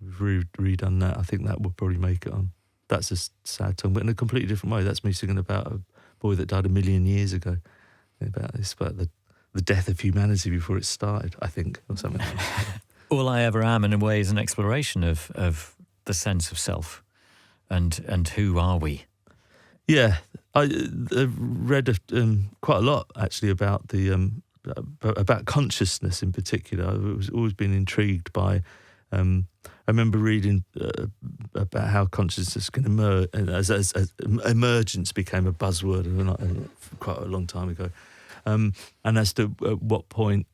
we've redone that. I think that will probably make it on. That's a sad song, but in a completely different way. That's me singing about a boy that died 1 million years ago. About the death of humanity before it started, I think, or something like that. All I Ever Am, in a way, is an exploration of the sense of self and who are we. Yeah, I read quite a lot actually about about consciousness in particular. I've always been intrigued by. I remember reading about how consciousness can emerge, as emergence became a buzzword quite a long time ago, and as to what point.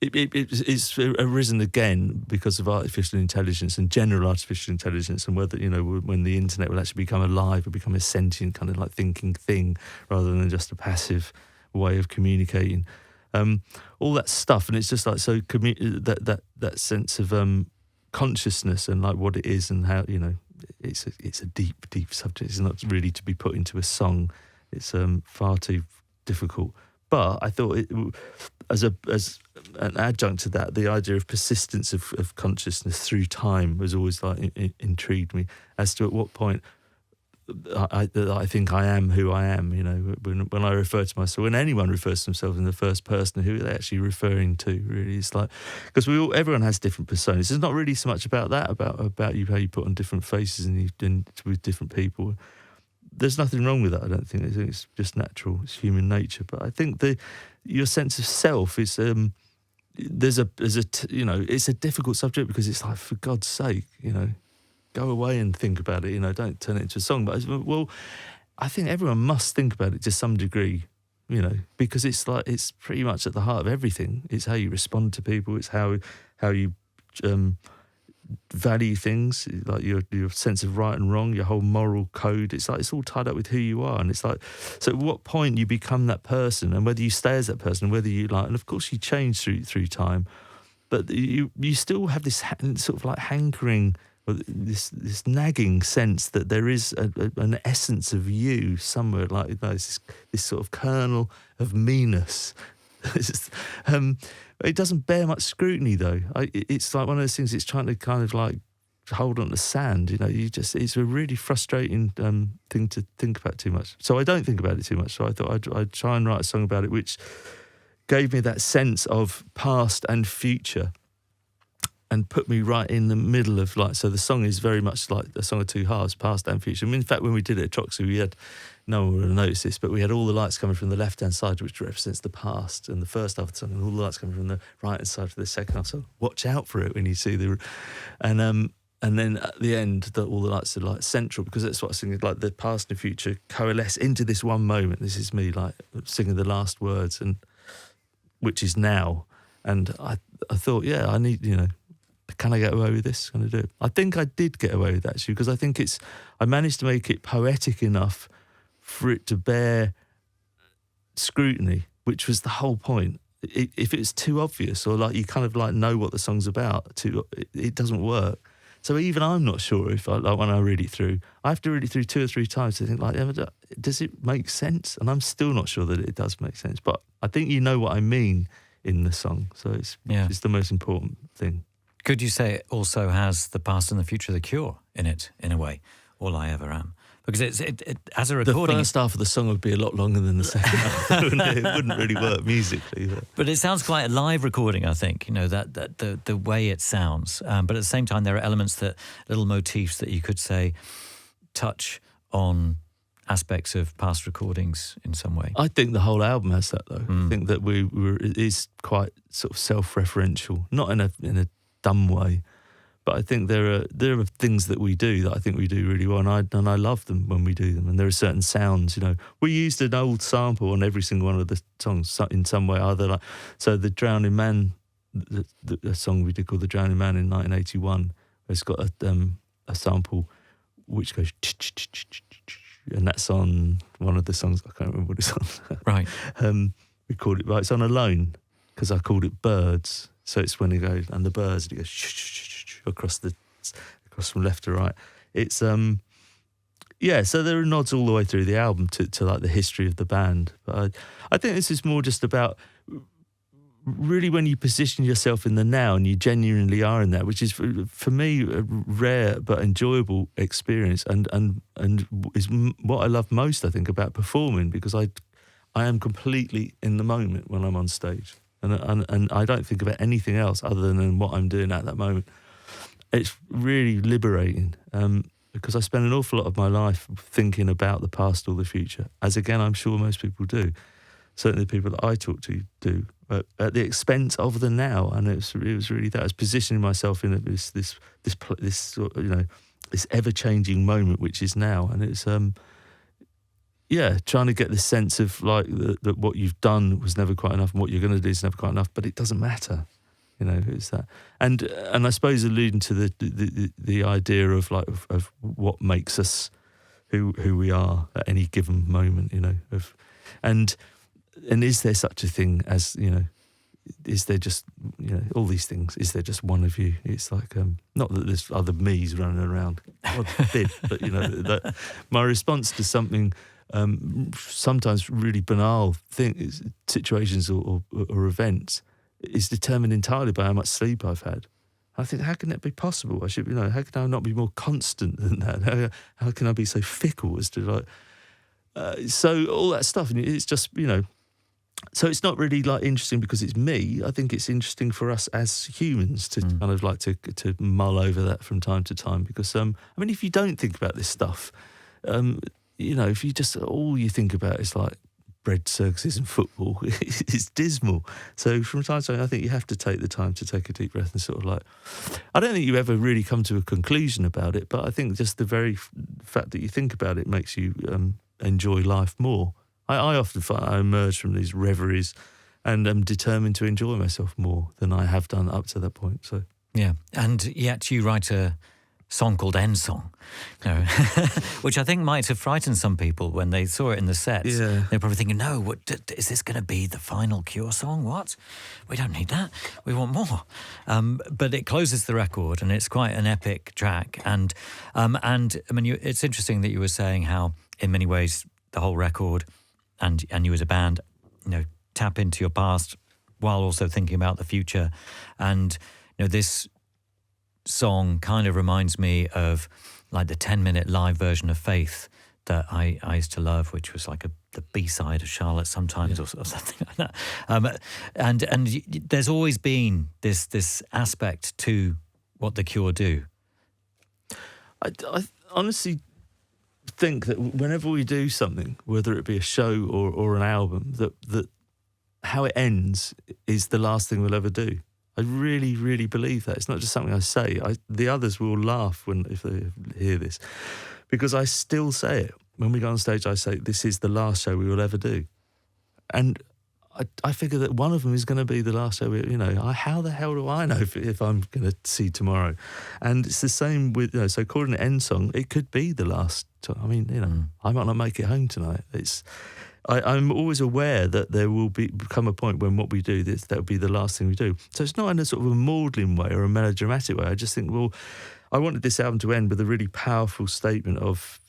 It's arisen again because of artificial intelligence and general artificial intelligence, and whether, when the internet will actually become alive or become a sentient kind of like thinking thing rather than just a passive way of communicating. All that stuff, and it's just like so that sense of consciousness and like what it is and how it's a deep subject. It's not really to be put into a song. It's far too difficult. But I thought as an adjunct to that, the idea of persistence of consciousness through time was always like intrigued me as to at what point I think I am who I am. When I refer to myself, when anyone refers to themselves in the first person, who are they actually referring to? Really, it's like because everyone has different personas. It's not really so much about that, about you, how you put on different faces and with different people. There's nothing wrong with that, I don't think. I think it's just natural. It's human nature. But I think your sense of self is it's a difficult subject because it's like, for God's sake, go away and think about it. Don't turn it into a song. But I think everyone must think about it to some degree, because it's like it's pretty much at the heart of everything. It's how you respond to people. It's how you value things, like your sense of right and wrong, your whole moral code. It's like it's all tied up with who you are, and it's like, so at what point you become that person, and whether you stay as that person, whether you and of course you change through time, but you still have this sort of like hankering, or this nagging sense that there is an essence of you somewhere, like this sort of kernel of meanness. It doesn't bear much scrutiny, though. It's like one of those things. It's trying to kind of like hold on to sand. It's a really frustrating thing to think about too much. So I don't think about it too much. So I thought I'd try and write a song about it, which gave me that sense of past and future, and put me right in the middle of like. So the song is very much like a song of two halves, past and future. In fact, when we did it at Troxy, we had. No one would have noticed this, but we had all the lights coming from the left-hand side, which represents the past, and the first half of the song, and all the lights coming from the right-hand side for the second half. So watch out for it when you see and then at the end, all the lights are like central, because that's what I was thinking, like the past and future coalesce into this one moment. This is me like singing the last words, and which is now. And I thought, yeah, I need, can I get away with this? Can I do it? I think I did get away with that, actually, because I think I managed to make it poetic enough for it to bear scrutiny, which was the whole point. If it's too obvious, or like you kind of like know what the song's about, it doesn't work. So even I'm not sure if like when I read it through, I have to read it through 2 or 3 times to think like, does it make sense? And I'm still not sure that it does make sense. But I think you know what I mean in the song. So it's the most important thing. Could you say it also has the past and the future of The Cure in it, in a way? All I Ever Am. Because it as a recording... The first half of the song would be a lot longer than the second half. It wouldn't really work musically. But it sounds quite a live recording, I think, that the way it sounds. But at the same time, there are elements little motifs that you could say touch on aspects of past recordings in some way. I think the whole album has that, though. I think that it is quite sort of self-referential, not in a dumb way. But I think there are things that we do that I think we do really well, and I love them when we do them. And there are certain sounds, We used an old sample on every single one of the songs in some way or other. So the Drowning Man, the song we did called The Drowning Man in 1981, it's got a sample which goes, and that's on one of the songs. I can't remember what it's on. Right. We called it, it's on Alone, because I called it Birds. So it's when he goes, and the birds, and he goes across from left to right. It's so there are nods all the way through the album to like the history of the band. But I think this is more just about really when you position yourself in the now and you genuinely are in that, which is for me a rare but enjoyable experience, and is what I love most, I think, about performing, because I am completely in the moment when I'm on stage. And I don't think about anything else other than what I'm doing at that moment. It's really liberating because I spend an awful lot of my life thinking about the past or the future, as again I'm sure most people do. Certainly the people that I talk to do, but at the expense of the now. And it was really that. I was positioning myself in this ever-changing moment, which is now. And it's trying to get the sense of like that what you've done was never quite enough, and what you're going to do is never quite enough, but it doesn't matter, it's that. And I suppose alluding to the idea of like of what makes us who we are at any given moment, and is there such a thing as is there just all these things? Is there just one of you? It's like not that there's other me's running around, God forbid, but that my response to something. Sometimes really banal situations or events is determined entirely by how much sleep I've had. I think, how can that be possible? I should, how can I not be more constant than that? How can I be so fickle as to so all that stuff? And it's just, so it's not really like interesting because it's me. I think it's interesting for us as humans to kind of like to mull over that from time to time, because if you don't think about this stuff, if you just, all you think about is like bread, circuses and football, it's dismal. So from time to time, I think you have to take the time to take a deep breath and sort of like, I don't think you ever really come to a conclusion about it, but I think just the very fact that you think about it makes you enjoy life more. I often find I emerge from these reveries and am determined to enjoy myself more than I have done up to that point. So yeah, and yet you write a song called Endsong, which I think might have frightened some people when they saw it in the sets. Yeah. They're probably thinking, no, what, is this going to be the final Cure song? What? We don't need that. We want more. But it closes the record, and it's quite an epic track. And it's interesting that you were saying how, in many ways, the whole record and you as a band, tap into your past while also thinking about the future. And this song kind of reminds me of like the 10-minute live version of Faith that I used to love, which was like the B-side of Charlotte sometimes, or something like that. And there's always been this aspect to what the Cure do. I honestly think that whenever we do something, whether it be a show or an album, that how it ends is the last thing we'll ever do. I really, really believe that. It's not just something I say. The others will laugh if they hear this, because I still say it. When we go on stage, I say, this is the last show we will ever do. And I figure that one of them is going to be the last show. How the hell do I know if I'm going to see tomorrow? And it's the same with, so calling it Endsong, it could be the last. I might not make it home tonight. I'm always aware that there will become a point when what we do, that will be the last thing we do. So it's not in a sort of a maudlin way or a melodramatic way. I just think, well, I wanted this album to end with a really powerful statement of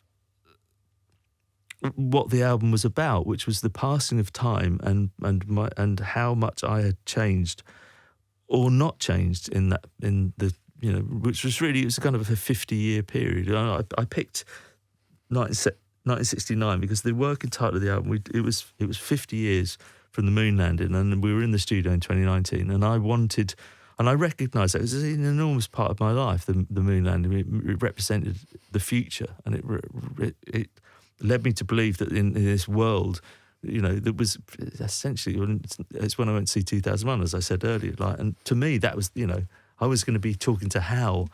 what the album was about, which was the passing of time and how much I had changed or not changed in the which was really, it was kind of a 50-year period. I picked 1969 because the working title of the album, it was 50 years from the moon landing, and we were in the studio in 2019, and I recognised that it was an enormous part of my life, the moon landing. It represented the future, and it led me to believe that in this world, that was essentially, it's when I went to see 2001, as I said earlier. And to me, that was, I was going to be talking to Hal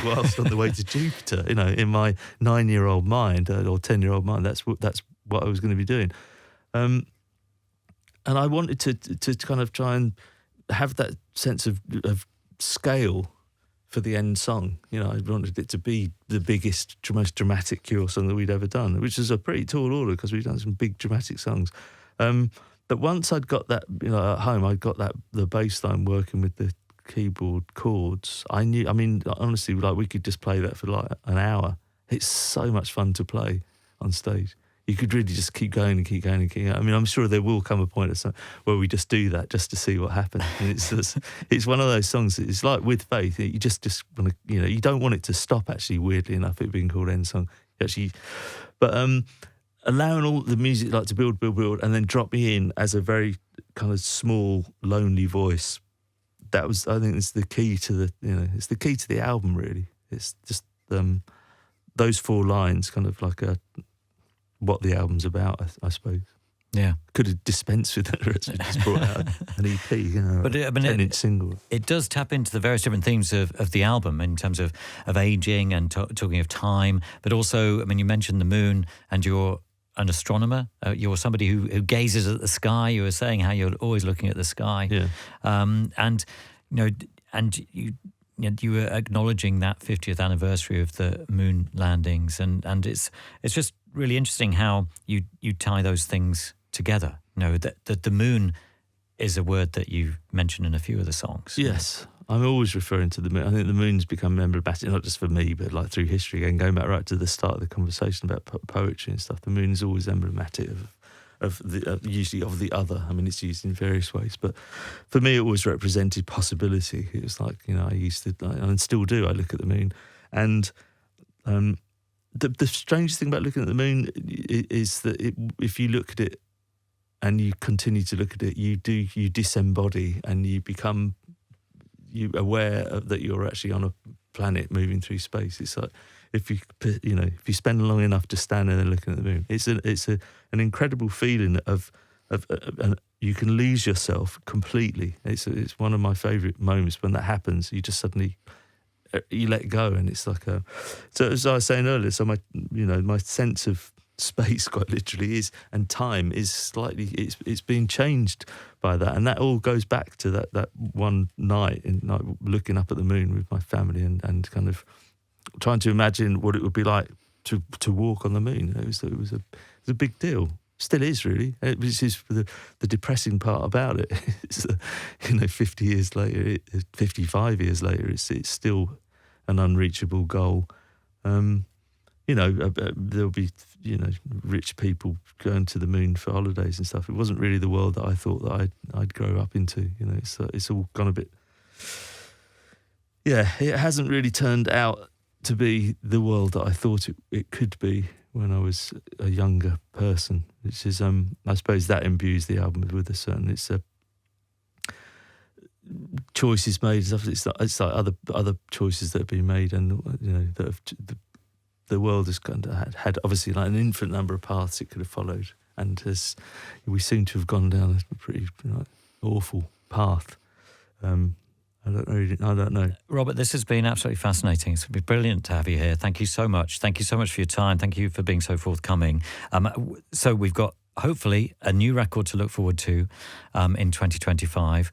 whilst on the way to Jupiter. In my 9-year-old mind or 10-year-old mind, that's what I was going to be doing. And I wanted to kind of try and have that sense of scale for the Endsong. I wanted it to be the biggest, most dramatic Cure song that we'd ever done, which is a pretty tall order because we've done some big dramatic songs. But once I'd got that, at home, I'd got the bass line working with the keyboard chords. I knew, honestly, we could just play that for an hour. It's so much fun to play on stage. You could really just keep going and keep going and keep going. I'm sure there will come a point where we just do that just to see what happens. And it's one of those songs that it's like With Faith. You just want to, you don't want it to stop, actually, weirdly enough, it being called Endsong. Actually, but allowing all the music to build, and then drop me in as a very kind of small, lonely voice. That was, I think, it's the key to it's the key to the album, really. It's just those 4 lines, kind of like what the album's about, I suppose. Yeah. Could have dispensed with it, or just brought out an EP, but a 10-inch single. It does tap into the various different themes of the album in terms of aging and talking of time, but also, you mentioned the moon, and you're an astronomer. You're somebody who gazes at the sky. You were saying how you're always looking at the sky. Yeah. And you were acknowledging that 50th anniversary of the moon landings, and it's just really interesting how you tie those things together. That the moon is a word that you mention in a few of the songs. Yes, I'm always referring to the moon. I think the moon's become emblematic, not just for me, but through history. Again, going back right to the start of the conversation about poetry and stuff, the moon is always emblematic usually of the other. It's used in various ways, but for me, it always represented possibility. It was like, I used to, and still do, I look at the moon, and the strangest thing about looking at the moon is that if you look at it and you continue to look at it, you disembody, and you become aware that you're actually on a planet moving through space. It's like if you spend long enough just standing there looking at the moon, it's an incredible feeling of you can lose yourself completely. It's one of my favourite moments when that happens. You just suddenly you let go, and it's like so as I was saying earlier, so my sense of space, quite literally, and time is slightly, it's been changed by that, and that all goes back to that one night looking up at the moon with my family and kind of trying to imagine what it would be like to walk on the moon. It was a big deal. Still is, really. Which is the depressing part about it. It's 50 years later, 55 years later, it's still an unreachable goal. There'll be rich people going to the moon for holidays and stuff. It wasn't really the world that I thought that I'd grow up into. It's all gone a bit. Yeah, it hasn't really turned out to be the world that I thought it could be when I was a younger person, which is, I suppose that imbues the album with a certain, choices made. It's like other choices that have been made, and that have, the world has kind of had obviously like an infinite number of paths it could have followed, and we seem to have gone down a pretty awful path. I don't know. Robert, this has been absolutely fascinating. It's been brilliant to have you here. Thank you so much. Thank you so much for your time. Thank you for being so forthcoming. So we've got, hopefully, a new record to look forward to in 2025.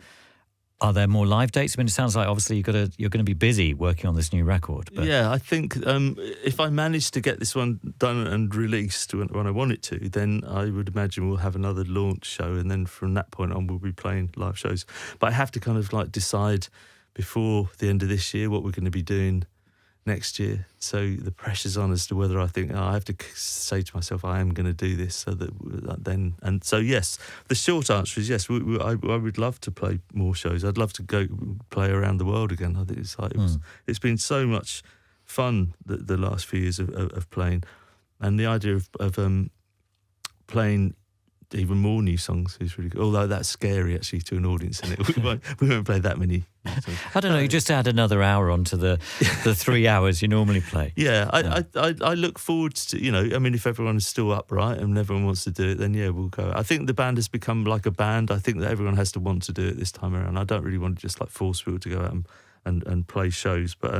Are there more live dates? It sounds like obviously you're going to be busy working on this new record. But yeah, I think if I manage to get this one done and released when I want it to, then I would imagine we'll have another launch show, and then from that point on we'll be playing live shows. But I have to kind of decide before the end of this year what we're going to be doing next year. So the pressure's on as to whether I think I have to say to myself I am going to do this. So that then, and so yes, the short answer is yes. I would love to play more shows. I'd love to go play around the world again. I think it's been so much fun the last few years of playing, and the idea of playing even more new songs is really good. Although that's scary actually to an audience, isn't it? We won't play that many songs. I don't know. You just add another hour onto the 3 hours you normally play. Yeah, I look forward to, I mean, if everyone is still upright and everyone wants to do it, then yeah, we'll go. I think the band has become like a band. I think that everyone has to want to do it this time around. I don't really want to just like force people to go out and play shows, but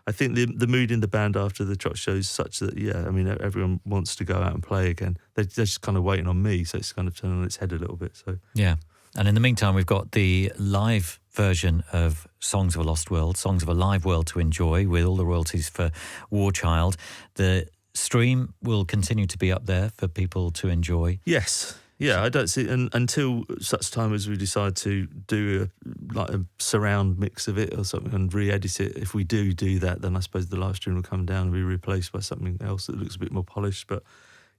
I think the mood in the band after the Trot show is such that I mean everyone wants to go out and play again. They're just kind of waiting on me, so it's kind of turned on its head a little bit. So yeah, and in the meantime we've got the live version of Songs of a Lost World, Songs of a Live World to enjoy with all the royalties for War Child. The stream will continue to be up there for people to enjoy. Yes. Yeah, I don't see until such time as we decide to do a surround mix of it or something and re-edit it. If we do that, then I suppose the live stream will come down and be replaced by something else that looks a bit more polished. But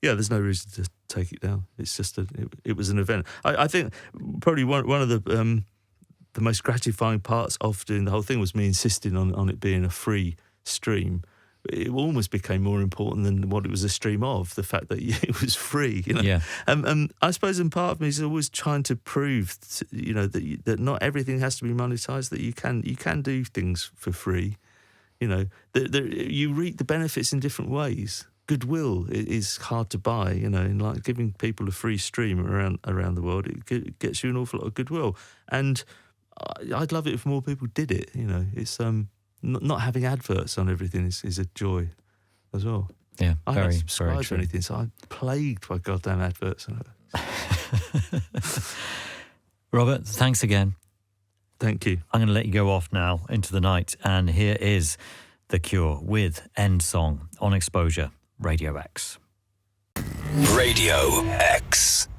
yeah, there's no reason to take it down. It's just it was an event. I think probably one of the most gratifying parts of doing the whole thing was me insisting on it being a free stream. It almost became more important than what it was a stream of, the fact that it was free, Yeah. I suppose in part of me is always trying to prove, that not everything has to be monetized, that you can do things for free, you reap the benefits in different ways. Goodwill is hard to buy, and like giving people a free stream around the world, it gets you an awful lot of goodwill. And I'd love it if more people did it, it's... Not having adverts on everything is a joy as well. Yeah, I very, don't subscribe very to true. anything, so I'm plagued by goddamn adverts. Robert, thanks again. Thank you. I'm going to let you go off now into the night, and here is The Cure with Endsong on X-Posure, Radio X. Radio X.